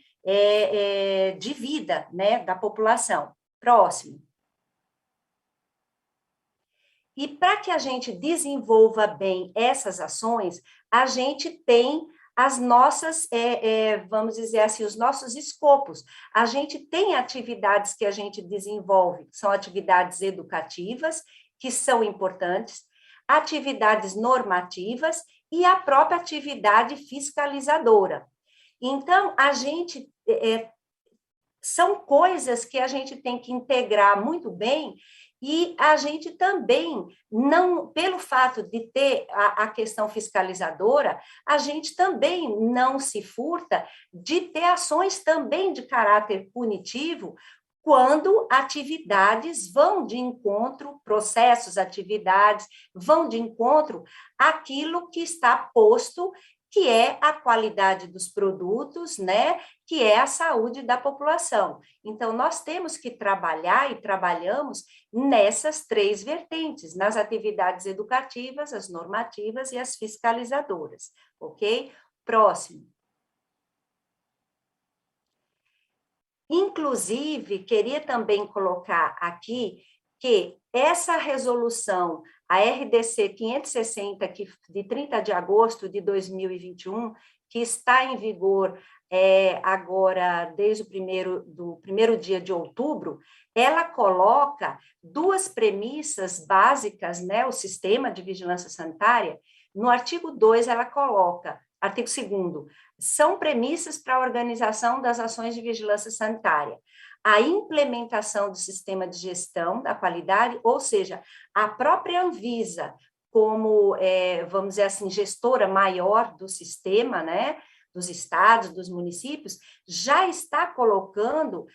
de vida, né, da população. Próximo. E para que a gente desenvolva bem essas ações, a gente tem as nossas, vamos dizer assim, os nossos escopos. A gente tem atividades que a gente desenvolve, são atividades educativas, que são importantes, atividades normativas e a própria atividade fiscalizadora. Então, a gente, são coisas que a gente tem que integrar muito bem, e a gente também, não, pelo fato de ter a questão fiscalizadora, a gente também não se furta de ter ações também de caráter punitivo, quando atividades vão de encontro, processos, atividades, vão de encontro àquilo que está posto, que é a qualidade dos produtos, né, que é a saúde da população. Então, nós temos que trabalhar, e trabalhamos nessas três vertentes, nas atividades educativas, as normativas e as fiscalizadoras, ok? Próximo. Inclusive, queria também colocar aqui que essa resolução, a RDC 560, de 30 de agosto de 2021, que está em vigor agora desde o primeiro dia de outubro, ela coloca duas premissas básicas, né, o sistema de vigilância sanitária. No artigo 2, ela coloca, artigo 2º, são premissas para a organização das ações de vigilância sanitária. A implementação do sistema de gestão da qualidade, ou seja, a própria Anvisa, como, vamos dizer assim, gestora maior do sistema, né, dos estados, dos municípios, já está colocando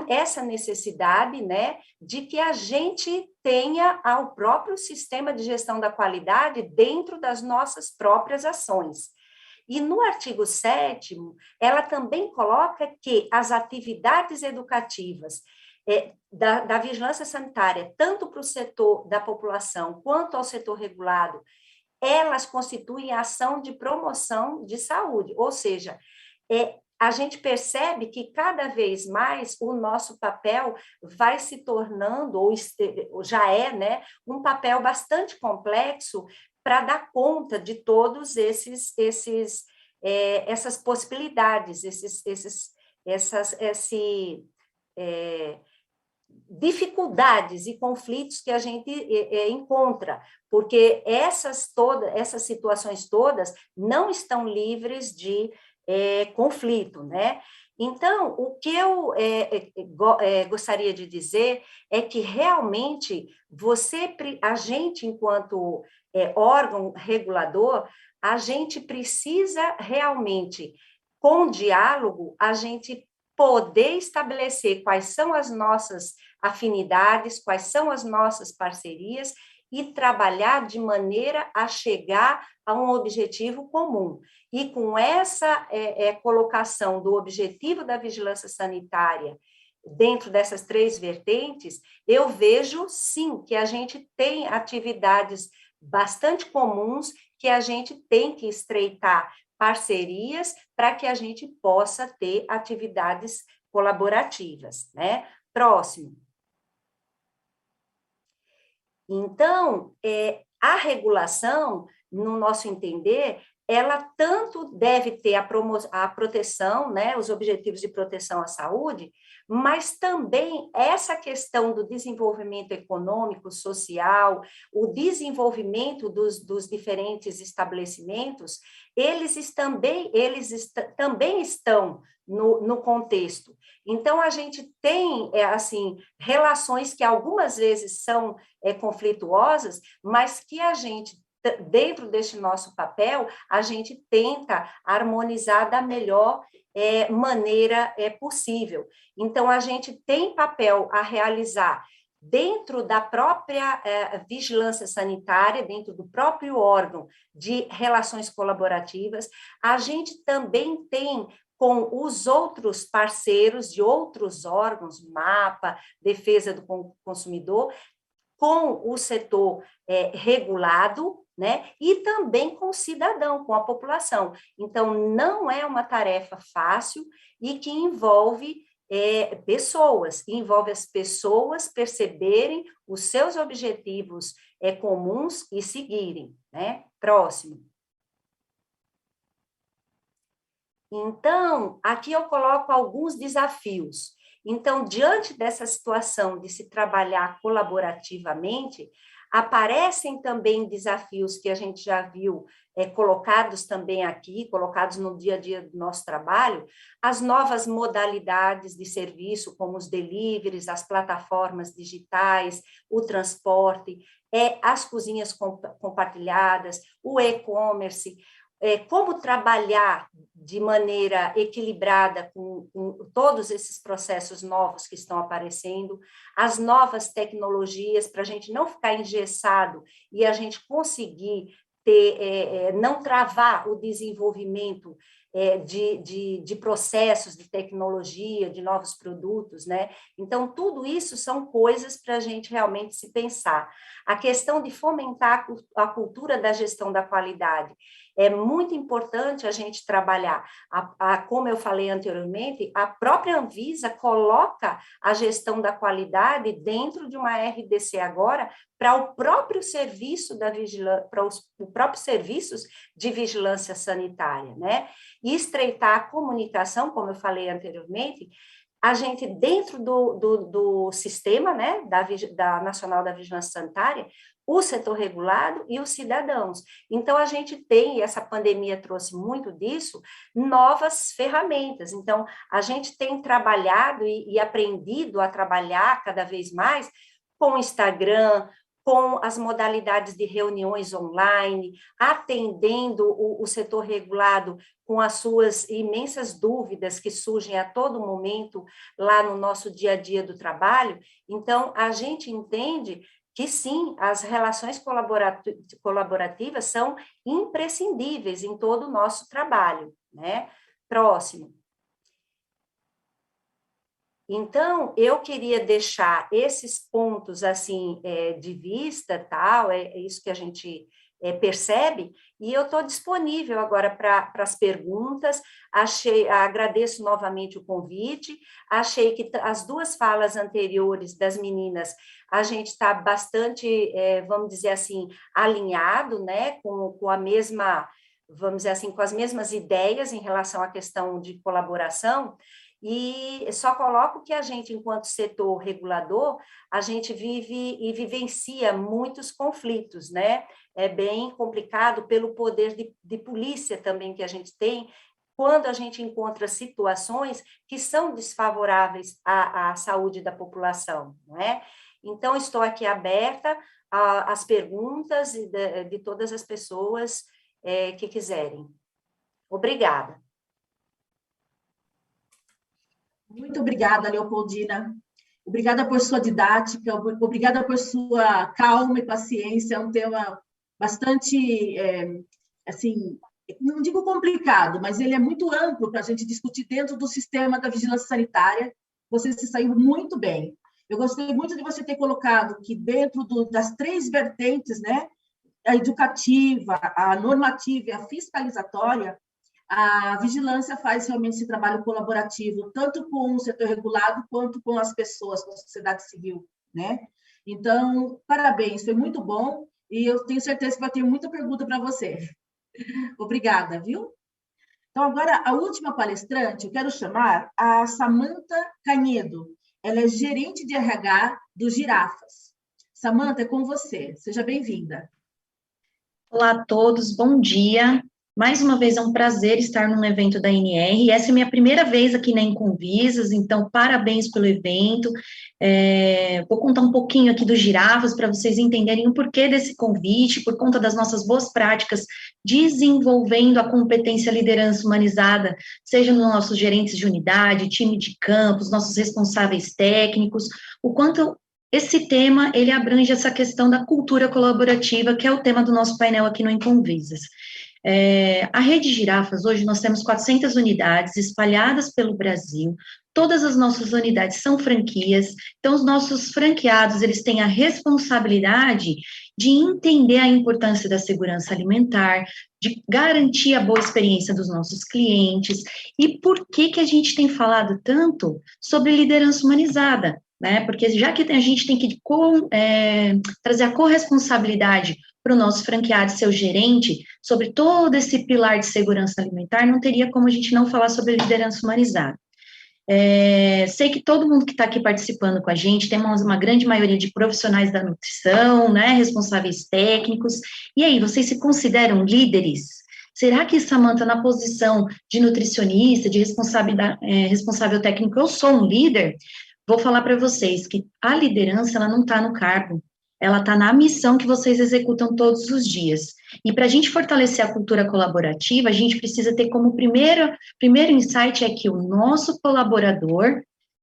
essa necessidade, né, de que a gente tenha o próprio sistema de gestão da qualidade dentro das nossas próprias ações. E no artigo 7º, ela também coloca que as atividades educativas da vigilância sanitária, tanto para o setor da população quanto ao setor regulado, elas constituem ação de promoção de saúde, ou seja, a gente percebe que cada vez mais o nosso papel vai se tornando, ou já né, um papel bastante complexo para dar conta de todos essas possibilidades, dificuldades e conflitos que a gente encontra, porque essas situações todas não estão livres de conflito, né? Então, o que eu gostaria de dizer é que realmente a gente, enquanto órgão regulador, a gente precisa realmente, com diálogo, a gente poder estabelecer quais são as nossas afinidades, quais são as nossas parcerias e trabalhar de maneira a chegar a um objetivo comum. E com essa colocação do objetivo da vigilância sanitária dentro dessas 3 vertentes, eu vejo, sim, que a gente tem atividades bastante comuns, que a gente tem que estreitar parcerias para que a gente possa ter atividades colaborativas, né? Próximo. Então, a regulação, no nosso entender, ela tanto deve ter a proteção, né, os objetivos de proteção à saúde, mas também essa questão do desenvolvimento econômico, social, o desenvolvimento dos diferentes estabelecimentos, eles também estão no contexto. Então, a gente tem, assim, relações que algumas vezes são conflituosas, mas que a gente, dentro deste nosso papel, a gente tenta harmonizar da melhor maneira possível. Então, a gente tem papel a realizar dentro da própria vigilância sanitária, dentro do próprio órgão de relações colaborativas, a gente também tem com os outros parceiros de outros órgãos, MAPA, Defesa do Consumidor, com o setor regulado, né, e também com o cidadão, com a população. Então, não é uma tarefa fácil e que envolve envolve as pessoas perceberem os seus objetivos comuns e seguirem, né? Próximo. Então, aqui eu coloco alguns desafios. Então, diante dessa situação de se trabalhar colaborativamente, aparecem também desafios que a gente já viu colocados também aqui, colocados no dia a dia do nosso trabalho, as novas modalidades de serviço, como os deliveries, as plataformas digitais, o transporte, as cozinhas compartilhadas, o e-commerce, como trabalhar de maneira equilibrada com todos esses processos novos que estão aparecendo, as novas tecnologias, para a gente não ficar engessado e a gente conseguir não travar o desenvolvimento de processos, de tecnologia, de novos produtos, né? Então, tudo isso são coisas para a gente realmente se pensar. A questão de fomentar a cultura da gestão da qualidade. É muito importante a gente trabalhar. Como eu falei anteriormente, a própria Anvisa coloca a gestão da qualidade dentro de uma RDC agora para o próprio serviço da vigilância, para os próprios serviços de vigilância sanitária, né? E estreitar a comunicação, como eu falei anteriormente, a gente, dentro do sistema, né, da Nacional da Vigilância Sanitária, o setor regulado e os cidadãos. Então, a gente tem, e essa pandemia trouxe muito disso, novas ferramentas. Então, a gente tem trabalhado e aprendido a trabalhar cada vez mais com o Instagram, com as modalidades de reuniões online, atendendo o setor regulado com as suas imensas dúvidas que surgem a todo momento lá no nosso dia a dia do trabalho. Então, a gente entende que, sim, as relações colaborativas são imprescindíveis em todo o nosso trabalho, né? Próximo. Então, eu queria deixar esses pontos, assim, de vista, tal, é isso que a gente percebe, e eu estou disponível agora para as perguntas. Agradeço novamente o convite, achei que as 2 falas anteriores das meninas, a gente está bastante, vamos dizer assim, alinhado, né, com a mesma, vamos dizer assim, com as mesmas ideias em relação à questão de colaboração. E só coloco que a gente, enquanto setor regulador, a gente vive e vivencia muitos conflitos, né? É bem complicado pelo poder de polícia também que a gente tem, quando a gente encontra situações que são desfavoráveis à saúde da população, não é? Então, estou aqui aberta às perguntas de todas as pessoas que quiserem. Obrigada. Muito obrigada, Leopoldina. Obrigada por sua didática, obrigada por sua calma e paciência. É um tema bastante, assim, não digo complicado, mas ele é muito amplo para a gente discutir dentro do sistema da vigilância sanitária. Você se saiu muito bem. Eu gostei muito de você ter colocado que dentro das 3 vertentes, né, a educativa, a normativa e a fiscalizatória, a vigilância faz realmente esse trabalho colaborativo, tanto com o setor regulado, quanto com as pessoas, com a sociedade civil, né? Então, parabéns, foi muito bom, e eu tenho certeza que vai ter muita pergunta para você. Obrigada, viu? Então, agora, a última palestrante, eu quero chamar a Samantha Canedo. Ela é gerente de RH do Girafas. Samantha, é com você. Seja bem-vinda. Olá a todos, bom dia. Mais uma vez é um prazer estar num evento da ANR. Essa é a minha primeira vez aqui na Inconvisas, então parabéns pelo evento. Vou contar um pouquinho aqui dos Girafas para vocês entenderem o porquê desse convite, por conta das nossas boas práticas, desenvolvendo a competência liderança humanizada, seja nos nossos gerentes de unidade, time de campos, nossos responsáveis técnicos, o quanto esse tema, ele abrange essa questão da cultura colaborativa, que é o tema do nosso painel aqui no Inconvisas. A rede Girafas, hoje nós temos 400 unidades espalhadas pelo Brasil, todas as nossas unidades são franquias, então os nossos franqueados, eles têm a responsabilidade de entender a importância da segurança alimentar, de garantir a boa experiência dos nossos clientes, e por que a gente tem falado tanto sobre liderança humanizada, né? Porque já que a gente tem que trazer a corresponsabilidade para o nosso franqueado, seu gerente, sobre todo esse pilar de segurança alimentar, não teria como a gente não falar sobre liderança humanizada. Sei que todo mundo que está aqui participando com a gente, tem uma grande maioria de profissionais da nutrição, né, responsáveis técnicos, e aí, vocês se consideram líderes? Será que, Samantha, na posição de nutricionista, de responsável técnico, eu sou um líder? Vou falar para vocês que a liderança, ela não está no cargo, ela está na missão que vocês executam todos os dias. E para a gente fortalecer a cultura colaborativa, a gente precisa ter como primeiro insight é que o nosso colaborador,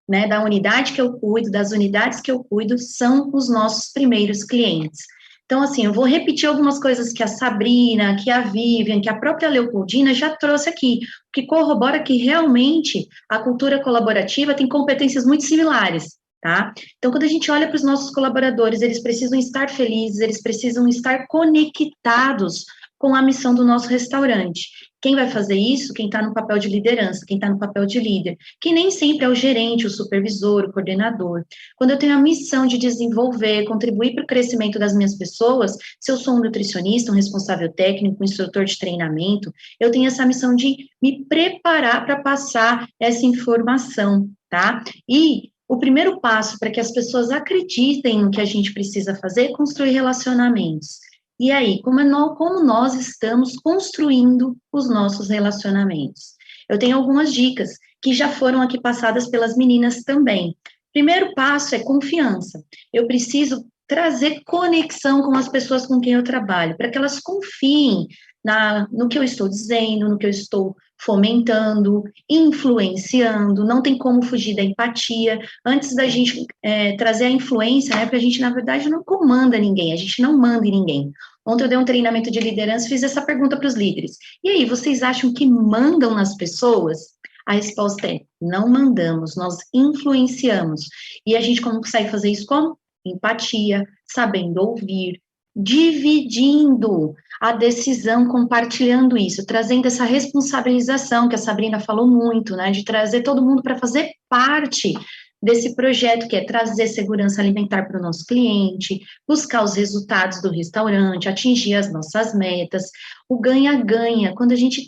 né, da unidade que eu cuido, das unidades que eu cuido, são os nossos primeiros clientes. Então, assim, eu vou repetir algumas coisas que a Sabrina, que a Vivian, que a própria Leopoldina já trouxe aqui, que corrobora que realmente a cultura colaborativa tem competências muito similares, tá? Então, quando a gente olha para os nossos colaboradores, eles precisam estar felizes, eles precisam estar conectados com a missão do nosso restaurante. Quem vai fazer isso? Quem está no papel de liderança, quem está no papel de líder, que nem sempre é o gerente, o supervisor, o coordenador. Quando eu tenho a missão de desenvolver, contribuir para o crescimento das minhas pessoas, se eu sou um nutricionista, um responsável técnico, um instrutor de treinamento, eu tenho essa missão de me preparar para passar essa informação, tá? E o primeiro passo para que as pessoas acreditem no que a gente precisa fazer é construir relacionamentos. E aí, como nós estamos construindo os nossos relacionamentos? Eu tenho algumas dicas que já foram aqui passadas pelas meninas também. Primeiro passo é confiança. Eu preciso trazer conexão com as pessoas com quem eu trabalho, para que elas confiem no que eu estou dizendo, no que eu estou fomentando, influenciando, não tem como fugir da empatia. Antes da gente trazer a influência, né, porque a gente, na verdade, não comanda ninguém, a gente não manda em ninguém. Ontem eu dei um treinamento de liderança, fiz essa pergunta para os líderes. E aí, vocês acham que mandam nas pessoas? A resposta é, não mandamos, nós influenciamos. E a gente consegue fazer isso como? Empatia, sabendo ouvir, dividindo a decisão, compartilhando isso, trazendo essa responsabilização que a Sabrina falou muito, né, de trazer todo mundo para fazer parte desse projeto, que é trazer segurança alimentar para o nosso cliente, buscar os resultados do restaurante, atingir as nossas metas, o ganha-ganha. Quando a gente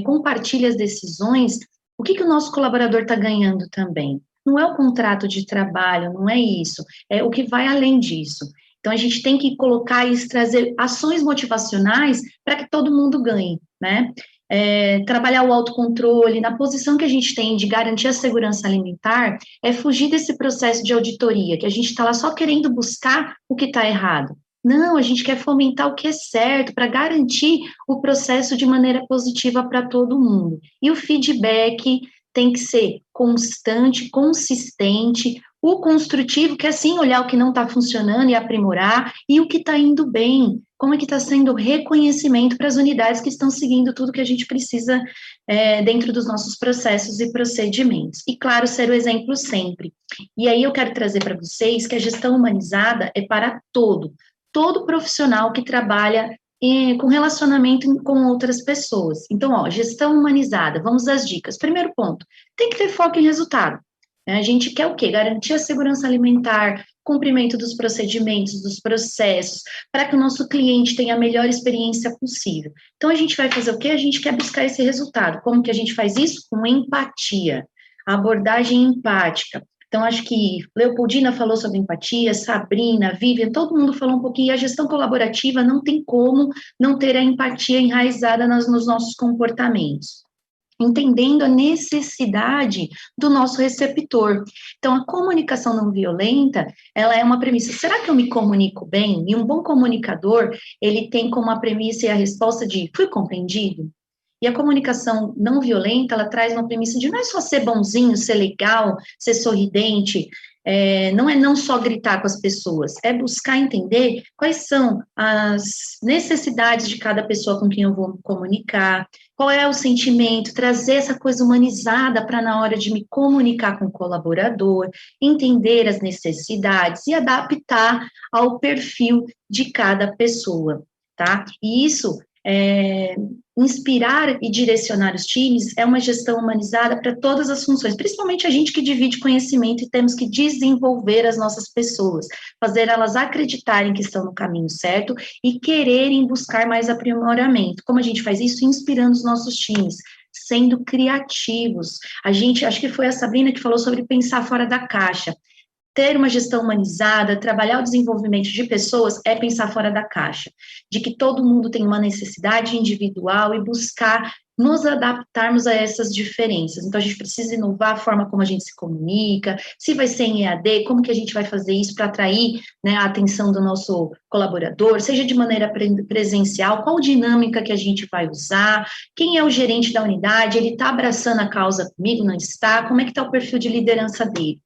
compartilha as decisões, o que o nosso colaborador está ganhando também? Não é o contrato de trabalho, não é isso, é o que vai além disso. Então, a gente tem que colocar e trazer ações motivacionais para que todo mundo ganhe, né? Trabalhar o autocontrole, na posição que a gente tem de garantir a segurança alimentar, é fugir desse processo de auditoria, que a gente está lá só querendo buscar o que está errado. Não, a gente quer fomentar o que é certo, para garantir o processo de maneira positiva para todo mundo. E o feedback tem que ser constante, consistente, O construtivo, que é sim olhar o que não está funcionando e aprimorar, e o que está indo bem, como é que está sendo reconhecimento para as unidades que estão seguindo tudo que a gente precisa dentro dos nossos processos e procedimentos. E, claro, ser o exemplo sempre. E aí eu quero trazer para vocês que a gestão humanizada é para todo profissional que trabalha com relacionamento com outras pessoas. Então, ó, gestão humanizada, vamos às dicas. Primeiro ponto, tem que ter foco em resultado. A gente quer o quê? Garantir a segurança alimentar, cumprimento dos procedimentos, dos processos, para que o nosso cliente tenha a melhor experiência possível. Então, a gente vai fazer o quê? A gente quer buscar esse resultado. Como que a gente faz isso? Com empatia, abordagem empática. Então, acho que Leopoldina falou sobre empatia, Sabrina, Vivian, todo mundo falou um pouquinho, e a gestão colaborativa não tem como não ter a empatia enraizada nos nossos comportamentos, entendendo a necessidade do nosso receptor. Então, a comunicação não violenta, ela é uma premissa. Será que eu me comunico bem? E um bom comunicador, ele tem como a premissa e a resposta de, fui compreendido? E a comunicação não violenta, ela traz uma premissa de não é só ser bonzinho, ser legal, ser sorridente, não é não só gritar com as pessoas, é buscar entender quais são as necessidades de cada pessoa com quem eu vou comunicar, qual é o sentimento, trazer essa coisa humanizada para na hora de me comunicar com o colaborador, entender as necessidades e adaptar ao perfil de cada pessoa, tá? E isso inspirar e direcionar os times é uma gestão humanizada para todas as funções, principalmente a gente que divide conhecimento e temos que desenvolver as nossas pessoas, fazer elas acreditarem que estão no caminho certo e quererem buscar mais aprimoramento. Como a gente faz isso? Inspirando os nossos times, sendo criativos. Acho que foi a Sabrina que falou sobre pensar fora da caixa. Ter uma gestão humanizada, trabalhar o desenvolvimento de pessoas é pensar fora da caixa, de que todo mundo tem uma necessidade individual e buscar nos adaptarmos a essas diferenças. Então, a gente precisa inovar a forma como a gente se comunica, se vai ser em EAD, como que a gente vai fazer isso para atrair, né, a atenção do nosso colaborador, seja de maneira presencial, qual dinâmica que a gente vai usar, quem é o gerente da unidade, ele está abraçando a causa comigo, não está, como é que está o perfil de liderança dele.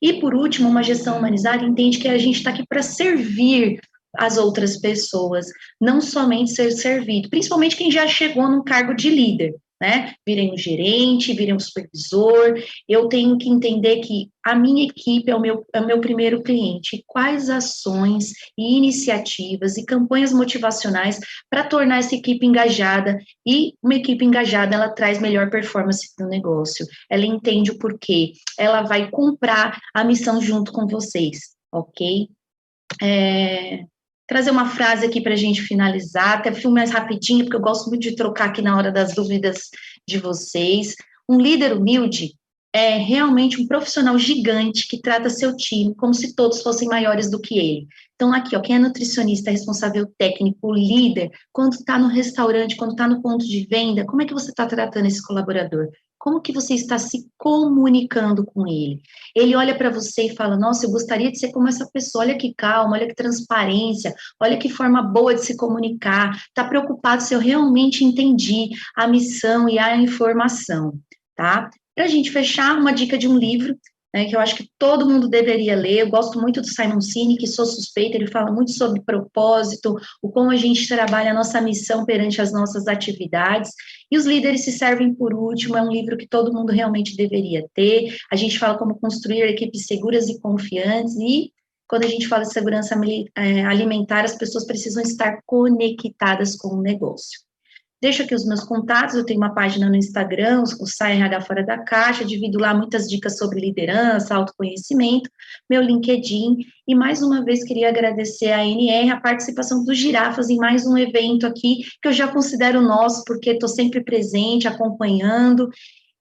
E, por último, uma gestão humanizada entende que a gente está aqui para servir as outras pessoas, não somente ser servido, principalmente quem já chegou num cargo de líder, né? Virem um gerente, virem um supervisor, eu tenho que entender que a minha equipe é o meu primeiro cliente, e quais ações e iniciativas e campanhas motivacionais para tornar essa equipe engajada, e uma equipe engajada, ela traz melhor performance para o negócio, ela entende o porquê, ela vai comprar a missão junto com vocês, ok? Trazer uma frase aqui para a gente finalizar, até fui mais rapidinho, porque eu gosto muito de trocar aqui na hora das dúvidas de vocês. Um líder humilde é realmente um profissional gigante que trata seu time como se todos fossem maiores do que ele. Então, aqui, ó, quem é nutricionista, responsável técnico, líder, quando está no restaurante, quando está no ponto de venda, como é que você está tratando esse colaborador? Como que você está se comunicando com ele? Ele olha para você e fala, nossa, eu gostaria de ser como essa pessoa, olha que calma, olha que transparência, olha que forma boa de se comunicar, está preocupado se eu realmente entendi a missão e a informação, tá? Para a gente fechar, uma dica de um livro, né, que eu acho que todo mundo deveria ler, eu gosto muito do Simon Sinek, sou suspeita, ele fala muito sobre propósito, o como a gente trabalha a nossa missão perante as nossas atividades, e os líderes se servem por último, é um livro que todo mundo realmente deveria ter, a gente fala como construir equipes seguras e confiantes, e quando a gente fala de segurança alimentar, as pessoas precisam estar conectadas com o negócio. Deixo aqui os meus contatos, eu tenho uma página no Instagram, o SaiRH Fora da Caixa, divido lá muitas dicas sobre liderança, autoconhecimento, meu LinkedIn, e mais uma vez queria agradecer à ANR, a participação dos Girafas em mais um evento aqui, que eu já considero nosso, porque estou sempre presente, acompanhando,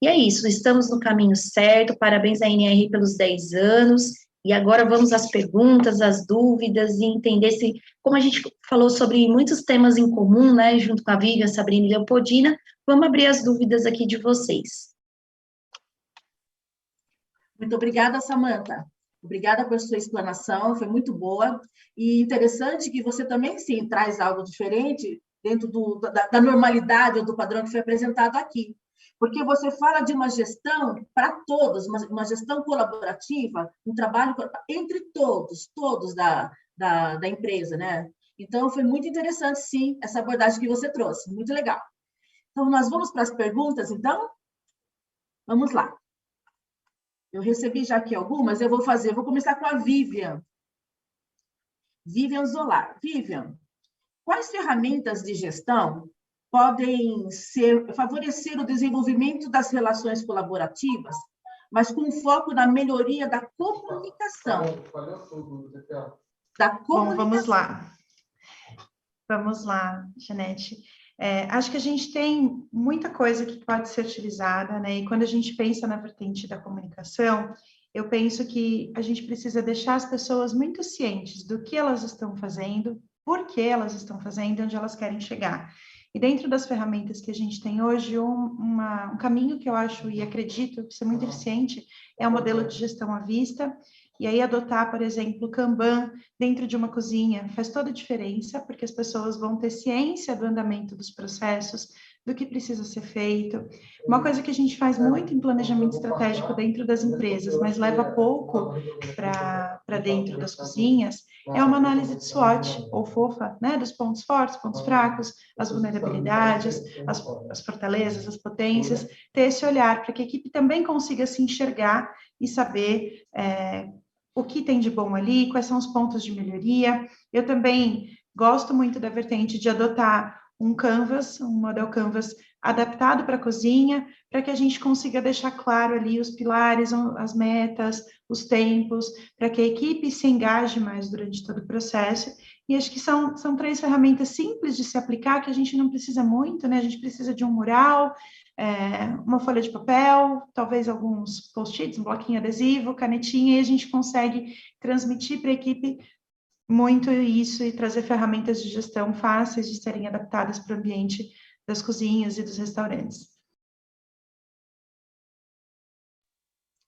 e é isso, estamos no caminho certo, parabéns à ANR pelos 10 anos, e agora vamos às perguntas, às dúvidas, e entender se, como a gente falou sobre muitos temas em comum, né, junto com a Vivian, Sabrina e Leopoldina, vamos abrir as dúvidas aqui de vocês. Muito obrigada, Samantha. Obrigada pela sua explanação, foi muito boa. E interessante que você também, sim, traz algo diferente dentro da normalidade ou do padrão que foi apresentado aqui. porque você fala de uma gestão para todos, uma gestão colaborativa, um trabalho entre todos da empresa, né? Então, foi muito interessante, sim, essa abordagem que você trouxe, muito legal. Então, nós vamos para as perguntas, então? Vamos lá. Eu recebi já aqui algumas, eu vou começar com a Vivian. Vivian Zolar. Vivian, quais ferramentas de gestão podem favorecer o desenvolvimento das relações colaborativas, mas com foco na melhoria da comunicação? Bom, vamos lá, Janete. Acho que a gente tem muita coisa que pode ser utilizada, né? E quando a gente pensa na vertente da comunicação, eu penso que a gente precisa deixar as pessoas muito cientes do que elas estão fazendo, por que elas estão fazendo e onde elas querem chegar. E dentro das ferramentas que a gente tem hoje, um caminho que eu acho e acredito ser muito eficiente é o modelo de gestão à vista. E aí adotar, por exemplo, o Kanban dentro de uma cozinha faz toda a diferença, porque as pessoas vão ter ciência do andamento dos processos, do que precisa ser feito. Uma coisa que a gente faz muito em planejamento estratégico dentro das empresas, mas leva pouco para dentro das cozinhas, é uma análise de SWOT, ou FOFA, né, dos pontos fortes, pontos fracos, as vulnerabilidades, as fortalezas, as potências, ter esse olhar para que a equipe também consiga se enxergar e saber o que tem de bom ali, quais são os pontos de melhoria. Eu também gosto muito da vertente de adotar um Canvas, um model Canvas adaptado para a cozinha, para que a gente consiga deixar claro ali os pilares, as metas, os tempos, para que a equipe se engaje mais durante todo o processo. E acho que são 3 ferramentas simples de se aplicar, que a gente não precisa muito, né? A gente precisa de um mural, uma folha de papel, talvez alguns post-its, um bloquinho adesivo, canetinha, e a gente consegue transmitir para a equipe muito isso e trazer ferramentas de gestão fáceis de serem adaptadas para o ambiente das cozinhas e dos restaurantes.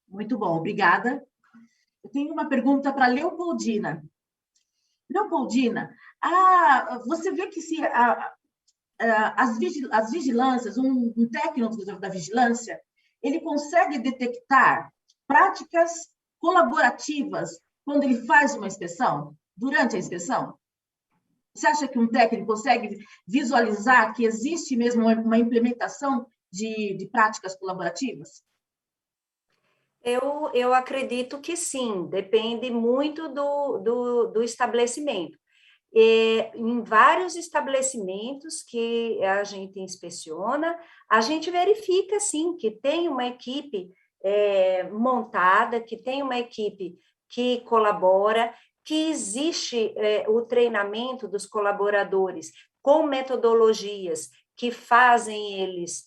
Muito bom, obrigada. Eu tenho uma pergunta para a Leopoldina. Leopoldina, você vê que se as vigilâncias, um técnico da vigilância, ele consegue detectar práticas colaborativas quando ele faz uma inspeção, durante a inspeção? Você acha que um técnico consegue visualizar que existe mesmo uma implementação de práticas colaborativas? Eu acredito que sim, depende muito do estabelecimento. Em vários estabelecimentos que a gente inspeciona, a gente verifica, sim, que tem uma equipe montada, que tem uma equipe que colabora, que existe o treinamento dos colaboradores com metodologias que fazem eles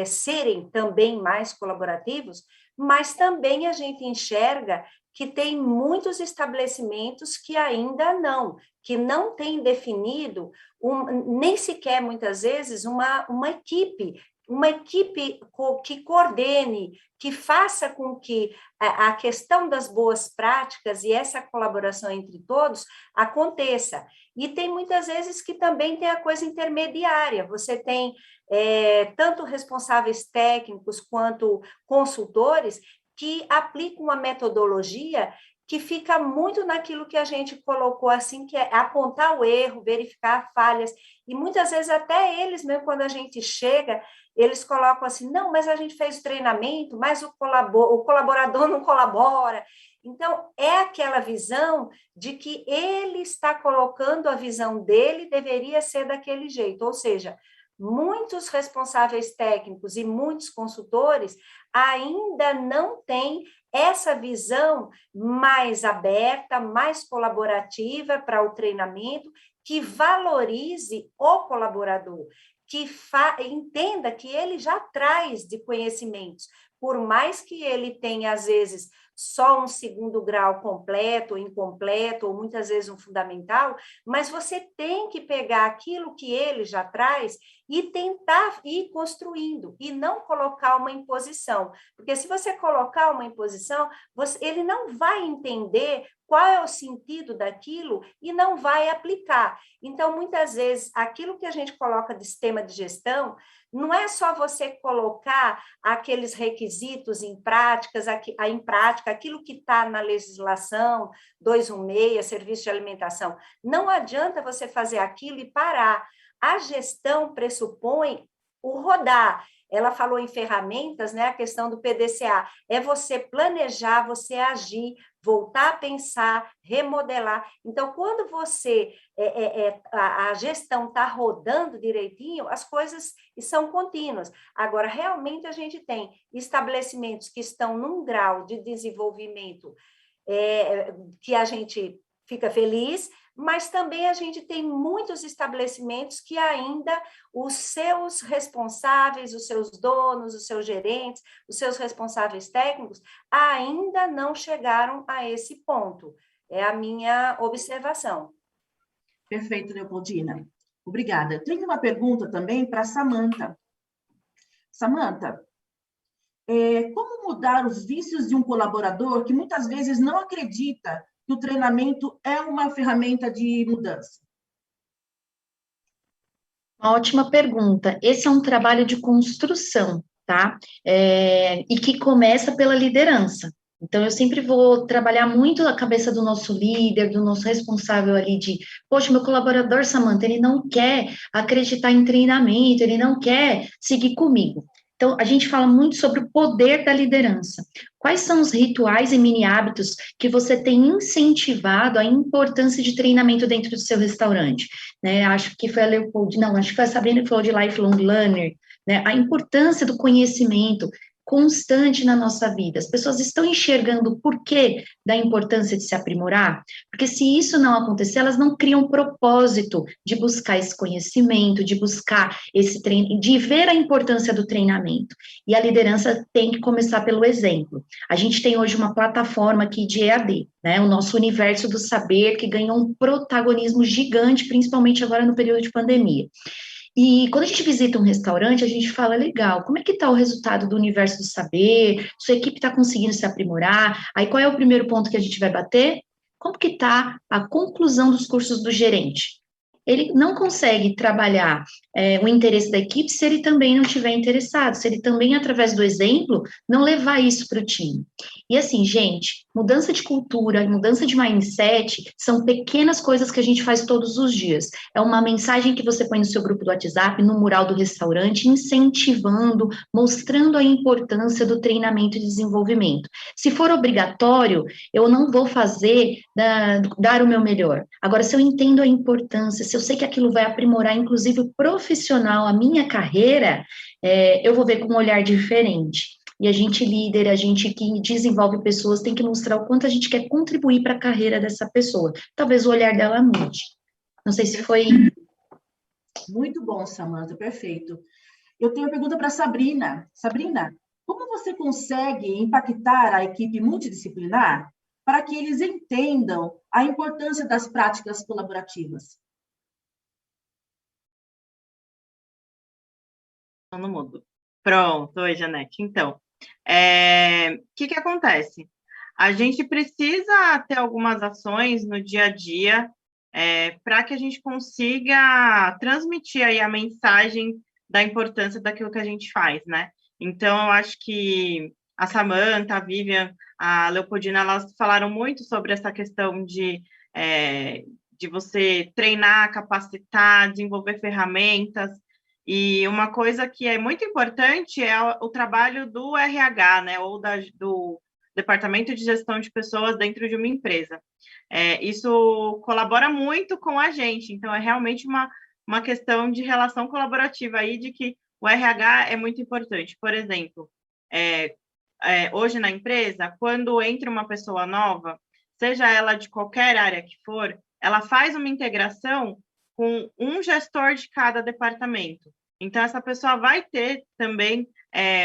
serem também mais colaborativos, mas também a gente enxerga que tem muitos estabelecimentos que ainda não, que não têm definido, nem sequer, muitas vezes, uma equipe que coordene, que faça com que a questão das boas práticas e essa colaboração entre todos aconteça. E tem muitas vezes que também tem a coisa intermediária, você tem tanto responsáveis técnicos quanto consultores que aplicam uma metodologia que fica muito naquilo que a gente colocou assim, que é apontar o erro, verificar falhas, e muitas vezes até eles mesmo, quando a gente chega, eles colocam assim, não, mas a gente fez treinamento, mas o colaborador não colabora. Então, é aquela visão de que ele está colocando a visão dele, deveria ser daquele jeito, ou seja, muitos responsáveis técnicos e muitos consultores ainda não têm essa visão mais aberta, mais colaborativa para o treinamento, que valorize o colaborador, que entenda que ele já traz de conhecimentos. por mais que ele tenha, às vezes, só um segundo grau completo, ou incompleto, ou muitas vezes um fundamental, mas você tem que pegar aquilo que ele já traz e tentar ir construindo, e não colocar uma imposição. Porque se você colocar uma imposição, ele não vai entender qual é o sentido daquilo e não vai aplicar. Então, muitas vezes, aquilo que a gente coloca de sistema de gestão, não é só você colocar aqueles requisitos em prática, aquilo que está na legislação 216, serviço de alimentação. Não adianta você fazer aquilo e parar. A gestão pressupõe o rodar. Ela falou em ferramentas, né? A questão do PDCA. É você planejar, você agir, voltar a pensar, remodelar. Então, quando a gestão está rodando direitinho, as coisas são contínuas. Agora, realmente, a gente tem estabelecimentos que estão num grau de desenvolvimento que a gente fica feliz, mas também a gente tem muitos estabelecimentos que ainda os seus responsáveis, os seus donos, os seus gerentes, os seus responsáveis técnicos ainda não chegaram a esse ponto. É a minha observação. Perfeito, Leopoldina. Obrigada. Eu tenho uma pergunta também para a Samantha. Samantha, como mudar os vícios de um colaborador que muitas vezes não acredita que o treinamento é uma ferramenta de mudança? Uma ótima pergunta. Esse é um trabalho de construção, tá? E que começa pela liderança. Então, eu sempre vou trabalhar muito a cabeça do nosso líder, do nosso responsável ali poxa, meu colaborador, Samantha, ele não quer acreditar em treinamento, ele não quer seguir comigo. Então, a gente fala muito sobre o poder da liderança. Quais são os rituais e mini hábitos que você tem incentivado a importância de treinamento dentro do seu restaurante? Né? Acho que foi acho que foi a Sabrina que falou de lifelong learner, né? A importância do conhecimento constante na nossa vida. As pessoas estão enxergando o porquê da importância de se aprimorar, porque se isso não acontecer, elas não criam propósito de buscar esse conhecimento, de buscar esse treino, de ver a importância do treinamento. E a liderança tem que começar pelo exemplo. A gente tem hoje uma plataforma aqui de EAD, né, o nosso universo do saber, que ganhou um protagonismo gigante, principalmente agora no período de pandemia. E quando a gente visita um restaurante, a gente fala, legal, como é que está o resultado do universo do saber? Sua equipe está conseguindo se aprimorar? Aí qual é o primeiro ponto que a gente vai bater? Como que está a conclusão dos cursos do gerente? Ele não consegue trabalhar o interesse da equipe se ele também não estiver interessado, se ele também, através do exemplo, não levar isso para o time. E assim, gente, mudança de cultura, mudança de mindset, são pequenas coisas que a gente faz todos os dias. É uma mensagem que você põe no seu grupo do WhatsApp, no mural do restaurante, incentivando, mostrando a importância do treinamento e desenvolvimento. Se for obrigatório, eu não vou dar o meu melhor. Agora, se eu entendo a importância, se eu sei que aquilo vai aprimorar, inclusive, o profissional, a minha carreira, eu vou ver com um olhar diferente. E a gente líder, a gente que desenvolve pessoas, tem que mostrar o quanto a gente quer contribuir para a carreira dessa pessoa. Talvez o olhar dela mude. Não sei se foi... Muito bom, Samantha, perfeito. Eu tenho uma pergunta para a Sabrina. Sabrina, como você consegue impactar a equipe multidisciplinar para que eles entendam a importância das práticas colaborativas? No mudo. Pronto, oi, Janete. Então, o que acontece? A gente precisa ter algumas ações no dia a dia para que a gente consiga transmitir aí a mensagem da importância daquilo que a gente faz, né? Então, eu acho que a Samantha, a Vivian, a Leopoldina, elas falaram muito sobre essa questão de você treinar, capacitar, desenvolver ferramentas. E uma coisa que é muito importante é o trabalho do RH, né, ou do Departamento de Gestão de Pessoas dentro de uma empresa. Isso colabora muito com a gente, então é realmente uma questão de relação colaborativa aí, de que o RH é muito importante. Por exemplo, hoje na empresa, quando entra uma pessoa nova, seja ela de qualquer área que for, ela faz uma integração com um gestor de cada departamento. Então, essa pessoa vai ter também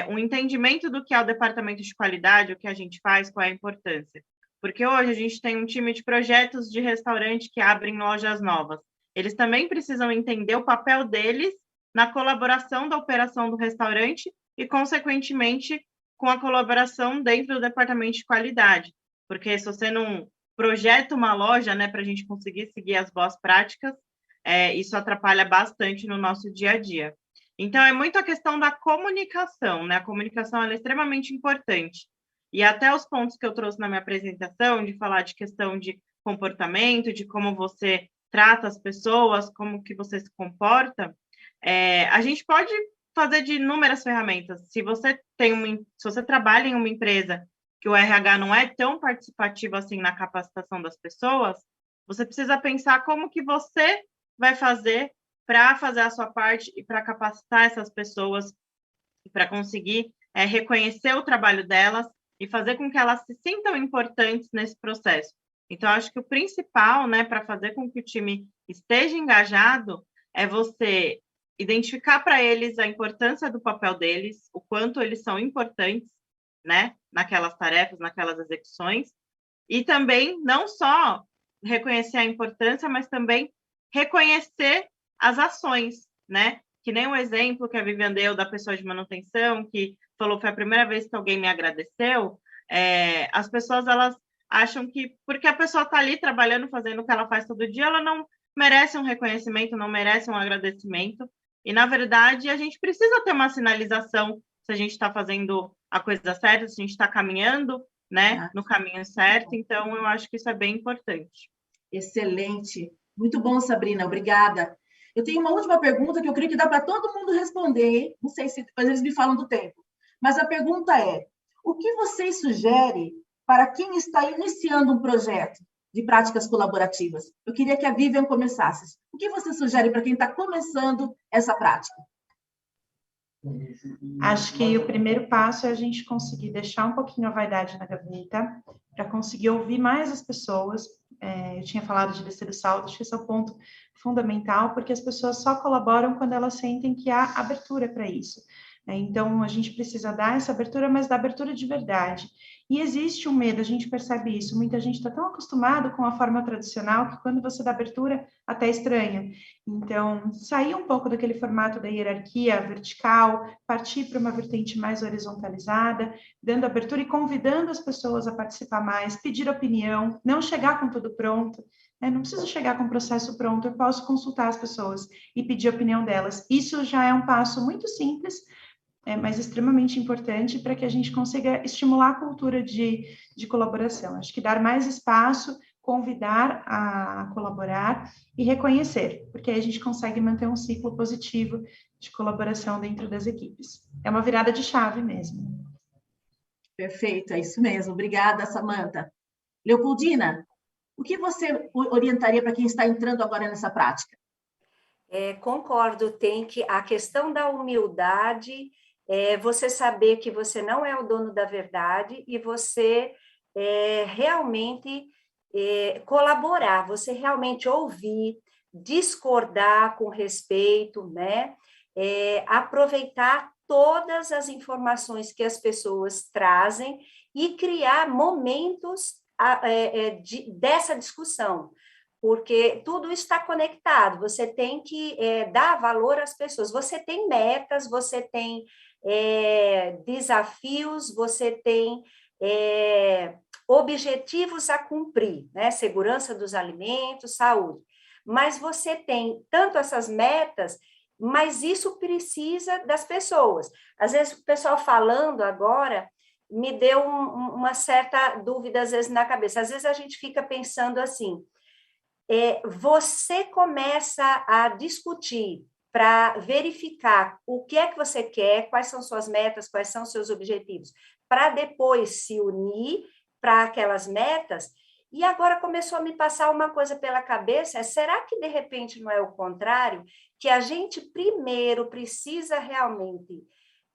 um entendimento do que é o departamento de qualidade, o que a gente faz, qual é a importância. Porque hoje a gente tem um time de projetos de restaurante que abrem lojas novas. Eles também precisam entender o papel deles na colaboração da operação do restaurante e, consequentemente, com a colaboração dentro do departamento de qualidade. Porque se você não projeta uma loja, né, para a gente conseguir seguir as boas práticas, isso atrapalha bastante no nosso dia a dia. Então, é muito a questão da comunicação, né? A comunicação ela é extremamente importante. E até os pontos que eu trouxe na minha apresentação, de falar de questão de comportamento, de como você trata as pessoas, como que você se comporta, a gente pode fazer de inúmeras ferramentas. Se você trabalha em uma empresa que o RH não é tão participativo assim na capacitação das pessoas, você precisa pensar como que você vai fazer para fazer a sua parte e para capacitar essas pessoas, para conseguir reconhecer o trabalho delas e fazer com que elas se sintam importantes nesse processo. Então, acho que o principal, né, para fazer com que o time esteja engajado é você identificar para eles a importância do papel deles, o quanto eles são importantes, né, naquelas tarefas, naquelas execuções, e também não só reconhecer a importância, mas também reconhecer as ações, né? Que nem o exemplo que a Vivian deu da pessoa de manutenção, que falou que foi a primeira vez que alguém me agradeceu. As pessoas, elas acham que porque a pessoa está ali trabalhando, fazendo o que ela faz todo dia, ela não merece um reconhecimento, não merece um agradecimento. E, na verdade, a gente precisa ter uma sinalização se a gente está fazendo a coisa certa, se a gente está caminhando, né, no caminho certo. Então, eu acho que isso é bem importante. Excelente. Muito bom, Sabrina. Obrigada. Eu tenho uma última pergunta que eu creio que dá para todo mundo responder. Não sei se depois eles me falam do tempo. Mas a pergunta é: o que vocês sugerem para quem está iniciando um projeto de práticas colaborativas? Eu queria que a Vivian começasse. O que você sugere para quem está começando essa prática? Acho que o primeiro passo é a gente conseguir deixar um pouquinho a vaidade na gaveta, para conseguir ouvir mais as pessoas. Eu tinha falado de descer o salto, acho que esse é o ponto fundamental, porque as pessoas só colaboram quando elas sentem que há abertura para isso. Então, a gente precisa dar essa abertura, mas dar abertura de verdade. E existe um medo, a gente percebe isso. Muita gente está tão acostumado com a forma tradicional que quando você dá abertura, até estranha. Então, sair um pouco daquele formato da hierarquia vertical, partir para uma vertente mais horizontalizada, dando abertura e convidando as pessoas a participar mais, pedir opinião, não chegar com tudo pronto. Não preciso chegar com o processo pronto, eu posso consultar as pessoas e pedir a opinião delas. Isso já é um passo muito simples, mas extremamente importante para que a gente consiga estimular a cultura de colaboração. Acho que dar mais espaço, convidar a colaborar e reconhecer, porque aí a gente consegue manter um ciclo positivo de colaboração dentro das equipes. É uma virada de chave mesmo. Perfeito, é isso mesmo. Obrigada, Samantha. Leopoldina, o que você orientaria para quem está entrando agora nessa prática? Concordo, tem que a questão da humildade, você saber que você não é o dono da verdade e você realmente colaborar, você realmente ouvir, discordar com respeito, né? Aproveitar todas as informações que as pessoas trazem e criar momentos dessa discussão, porque tudo está conectado, você tem que dar valor às pessoas, você tem metas, você tem desafios, você tem objetivos a cumprir, né? Segurança dos alimentos, saúde, mas você tem tanto essas metas, mas isso precisa das pessoas. Às vezes o pessoal falando agora me deu uma certa dúvida às vezes na cabeça, às vezes a gente fica pensando assim, você começa a discutir para verificar o que é que você quer, quais são suas metas, quais são seus objetivos, para depois se unir para aquelas metas. E agora começou a me passar uma coisa pela cabeça, será que de repente não é o contrário? Que a gente primeiro precisa realmente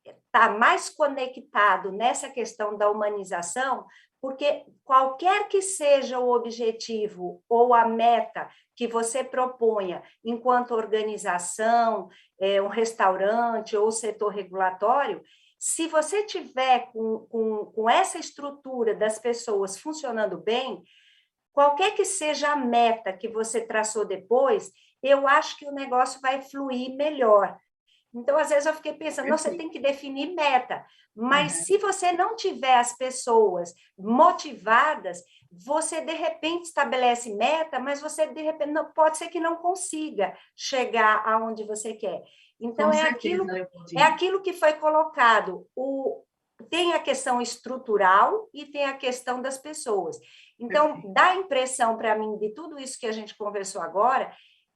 estar mais conectado nessa questão da humanização, porque qualquer que seja o objetivo ou a meta que você proponha enquanto organização, um restaurante ou setor regulatório, Se você tiver com essa estrutura das pessoas funcionando bem, qualquer que seja a meta que você traçou depois, eu acho que o negócio vai fluir melhor. Então, às vezes eu fiquei pensando, não, você tem que definir meta, mas se você não tiver as pessoas motivadas, você de repente estabelece meta, mas você de repente não, pode ser que não consiga chegar aonde você quer. Então, é aquilo que foi colocado. Tem a questão estrutural e tem a questão das pessoas. Então, dá a impressão para mim, de tudo isso que a gente conversou agora,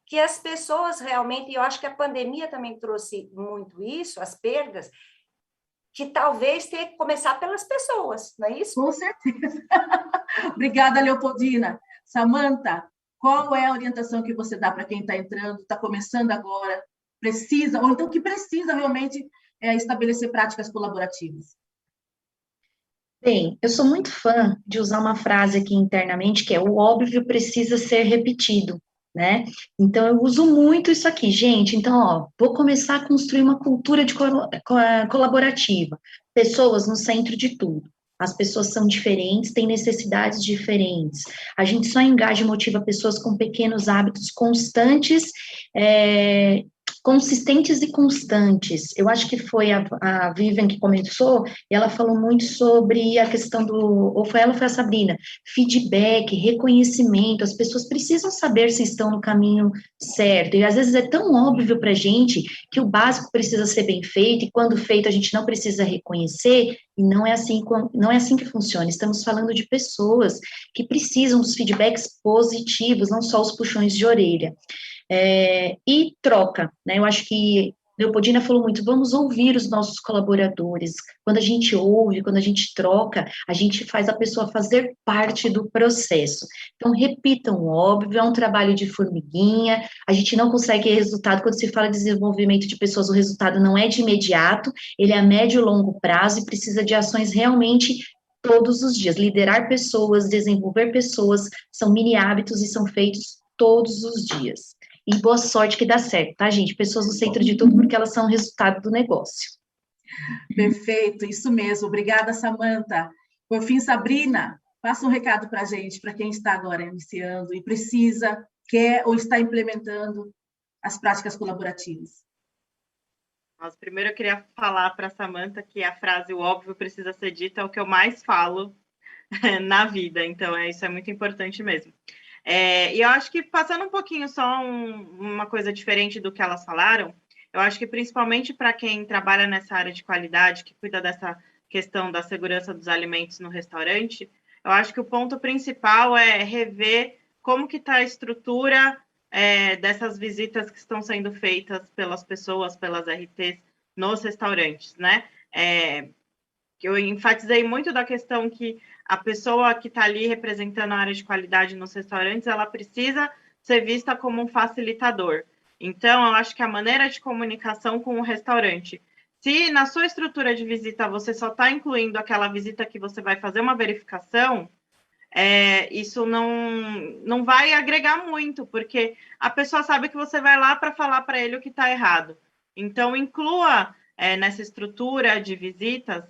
que as pessoas realmente, e eu acho que a pandemia também trouxe muito isso, as perdas, que talvez tenha que começar pelas pessoas, não é isso? Com certeza. Obrigada, Leopoldina. Samantha, qual é a orientação que você dá para quem está entrando, está começando agora, precisa, ou então que precisa realmente estabelecer práticas colaborativas? Bem, eu sou muito fã de usar uma frase aqui internamente, que é o óbvio precisa ser repetido, né? Então, eu uso muito isso aqui, gente. Então, ó, vou começar a construir uma cultura de colaborativa. Pessoas no centro de tudo. As pessoas são diferentes, têm necessidades diferentes. A gente só engaja e motiva pessoas com pequenos hábitos constantes, consistentes e constantes. Eu acho que foi a Vivian que começou, e ela falou muito sobre a questão ou foi ela ou foi a Sabrina, feedback, reconhecimento, as pessoas precisam saber se estão no caminho certo, e às vezes é tão óbvio para a gente que o básico precisa ser bem feito, e quando feito a gente não precisa reconhecer, e não é assim que funciona. Estamos falando de pessoas que precisam dos feedbacks positivos, não só os puxões de orelha. E troca, né? Eu acho que Leopoldina falou muito, vamos ouvir os nossos colaboradores. Quando a gente ouve, quando a gente troca, a gente faz a pessoa fazer parte do processo. Então, repitam o óbvio, é um trabalho de formiguinha, a gente não consegue resultado, quando se fala de desenvolvimento de pessoas, o resultado não é de imediato, ele é a médio e longo prazo e precisa de ações realmente todos os dias. Liderar pessoas, desenvolver pessoas, são mini hábitos e são feitos todos os dias. E boa sorte que dá certo, tá, gente? Pessoas no centro de tudo, porque elas são o resultado do negócio. Perfeito, isso mesmo. Obrigada, Samantha. Por fim, Sabrina, passa um recado para a gente, para quem está agora iniciando e precisa, quer ou está implementando as práticas colaborativas. Mas primeiro eu queria falar para a Samantha que a frase "o óbvio precisa ser dito" é o que eu mais falo na vida, então isso é muito importante mesmo. E eu acho que, passando um pouquinho só uma coisa diferente do que elas falaram, eu acho que principalmente para quem trabalha nessa área de qualidade, que cuida dessa questão da segurança dos alimentos no restaurante, eu acho que o ponto principal é rever como que está a estrutura dessas visitas que estão sendo feitas pelas pessoas, pelas RTs nos restaurantes, né? Eu enfatizei muito da questão que a pessoa que está ali representando a área de qualidade nos restaurantes, ela precisa ser vista como um facilitador. Então, eu acho que a maneira de comunicação com o restaurante, se na sua estrutura de visita você só está incluindo aquela visita que você vai fazer uma verificação, isso não vai agregar muito, porque a pessoa sabe que você vai lá para falar para ele o que está errado. Então, inclua nessa estrutura de visitas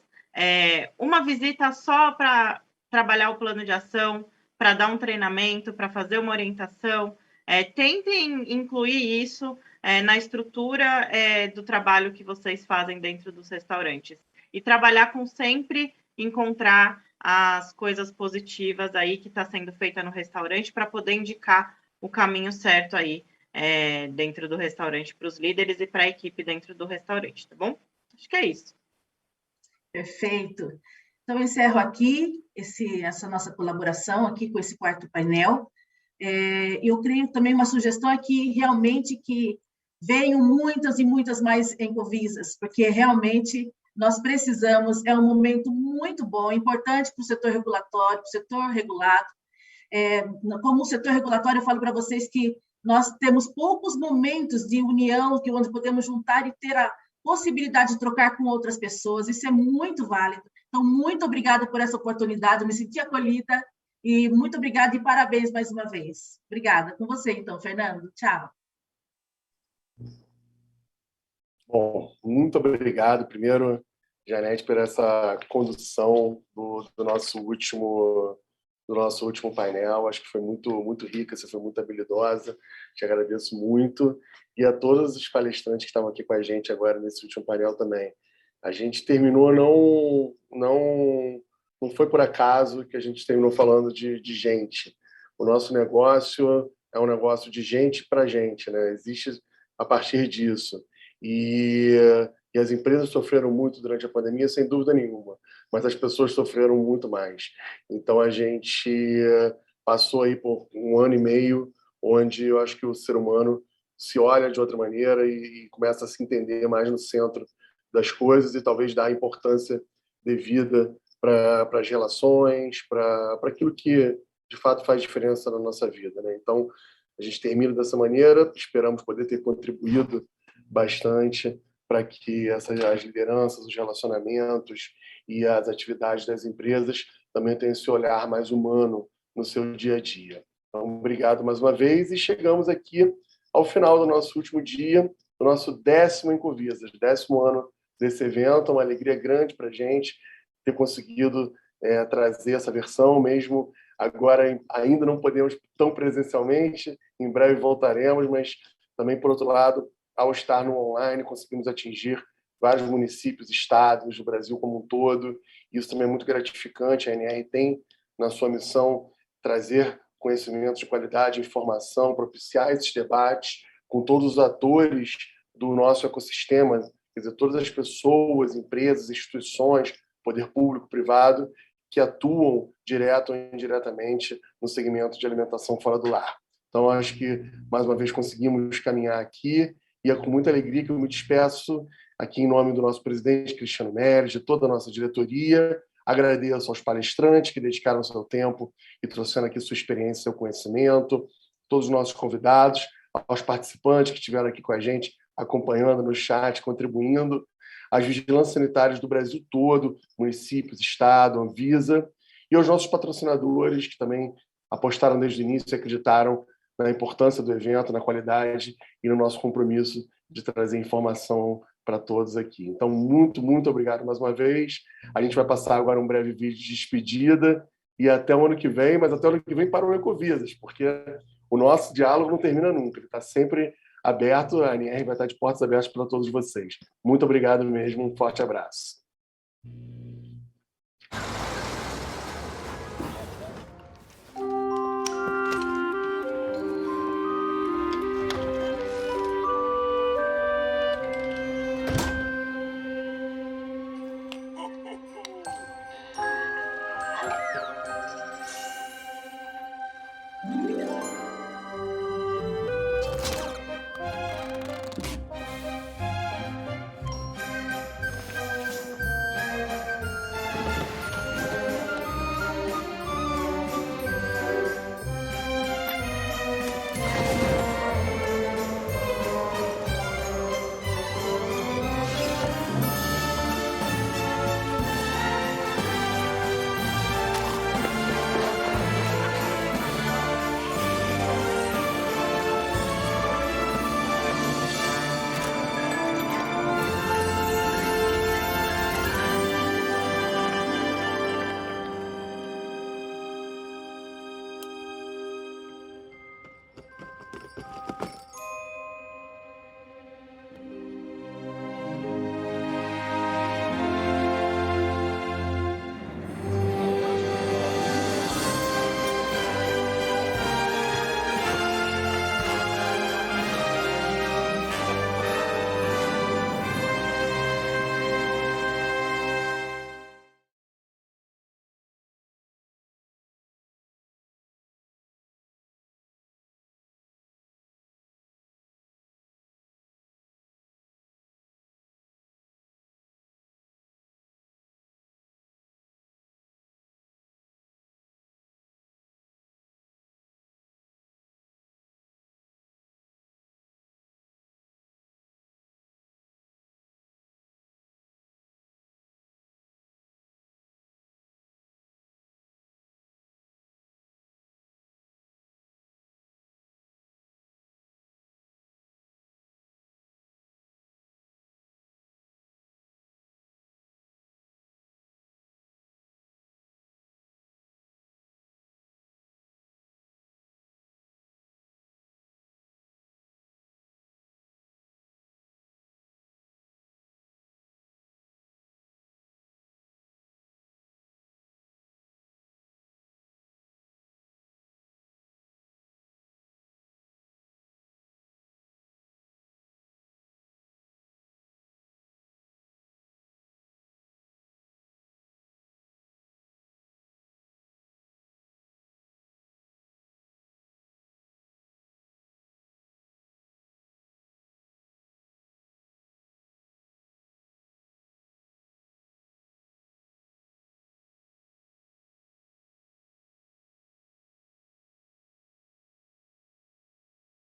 uma visita só para trabalhar o plano de ação, para dar um treinamento, para fazer uma orientação. Tentem incluir isso na estrutura do trabalho que vocês fazem dentro dos restaurantes. E trabalhar com sempre encontrar as coisas positivas aí que está sendo feita no restaurante para poder indicar o caminho certo aí dentro do restaurante para os líderes e para a equipe dentro do restaurante, tá bom? Acho que é isso. Perfeito. Então, eu encerro aqui essa nossa colaboração aqui com esse quarto painel. Eu creio também uma sugestão aqui, realmente, que venham muitas e muitas mais Encovisas, porque realmente nós precisamos, é um momento muito bom, importante para o setor regulatório, para o setor regulado. Como o setor regulatório, eu falo para vocês que nós temos poucos momentos de união, onde podemos juntar e ter a possibilidade de trocar com outras pessoas, isso é muito válido. Então, muito obrigada por essa oportunidade, eu me senti acolhida, e muito obrigada e parabéns mais uma vez. Obrigada. Com você, então, Fernando. Tchau. Bom, muito obrigado. Primeiro, Janete, por essa condução do nosso último painel. Acho que foi muito rica, você foi muito habilidosa, te agradeço muito. E a todos os palestrantes que estavam aqui com a gente agora nesse último painel também. A gente terminou, não foi por acaso que a gente terminou falando de gente. O nosso negócio é um negócio de gente para gente, né? Existe a partir disso. E as empresas sofreram muito durante a pandemia, sem dúvida nenhuma, mas as pessoas sofreram muito mais. Então, a gente passou aí por 1 ano e meio, onde eu acho que o ser humano se olha de outra maneira e começa a se entender mais no centro das coisas e talvez dar a importância devida para as relações, para aquilo que, de fato, faz diferença na nossa vida, né? Então, a gente termina dessa maneira, esperamos poder ter contribuído bastante para que as lideranças, os relacionamentos e as atividades das empresas também tenham esse olhar mais humano no seu dia a dia. Então, obrigado mais uma vez e chegamos aqui ao final do nosso último dia, do nosso 10º Incovisas, 10º ano desse evento. Uma alegria grande para a gente ter conseguido trazer essa versão, mesmo agora ainda não podemos tão presencialmente, em breve voltaremos, mas também, por outro lado, ao estar no online, conseguimos atingir vários municípios, estados do Brasil como um todo. Isso também é muito gratificante. A ANR tem, na sua missão, trazer conhecimentos de qualidade, informação, propiciar esses debates com todos os atores do nosso ecossistema, quer dizer, todas as pessoas, empresas, instituições, poder público, privado, que atuam direto ou indiretamente no segmento de alimentação fora do lar. Então, acho que, mais uma vez, conseguimos caminhar aqui e é com muita alegria que eu me despeço aqui em nome do nosso presidente, Cristiano Mérides, de toda a nossa diretoria. Agradeço aos palestrantes que dedicaram seu tempo e trouxeram aqui sua experiência, seu conhecimento, todos os nossos convidados, aos participantes que estiveram aqui com a gente, acompanhando no chat, contribuindo, às vigilâncias sanitárias do Brasil todo, municípios, Estado, Anvisa, e aos nossos patrocinadores que também apostaram desde o início e acreditaram na importância do evento, na qualidade e no nosso compromisso de trazer informação para todos aqui. Então, muito obrigado mais uma vez. A gente vai passar agora um breve vídeo de despedida e até o ano que vem, mas até o ano que vem para o Ecovisas, porque o nosso diálogo não termina nunca, ele está sempre aberto, a ANR vai estar de portas abertas para todos vocês. Muito obrigado mesmo, um forte abraço.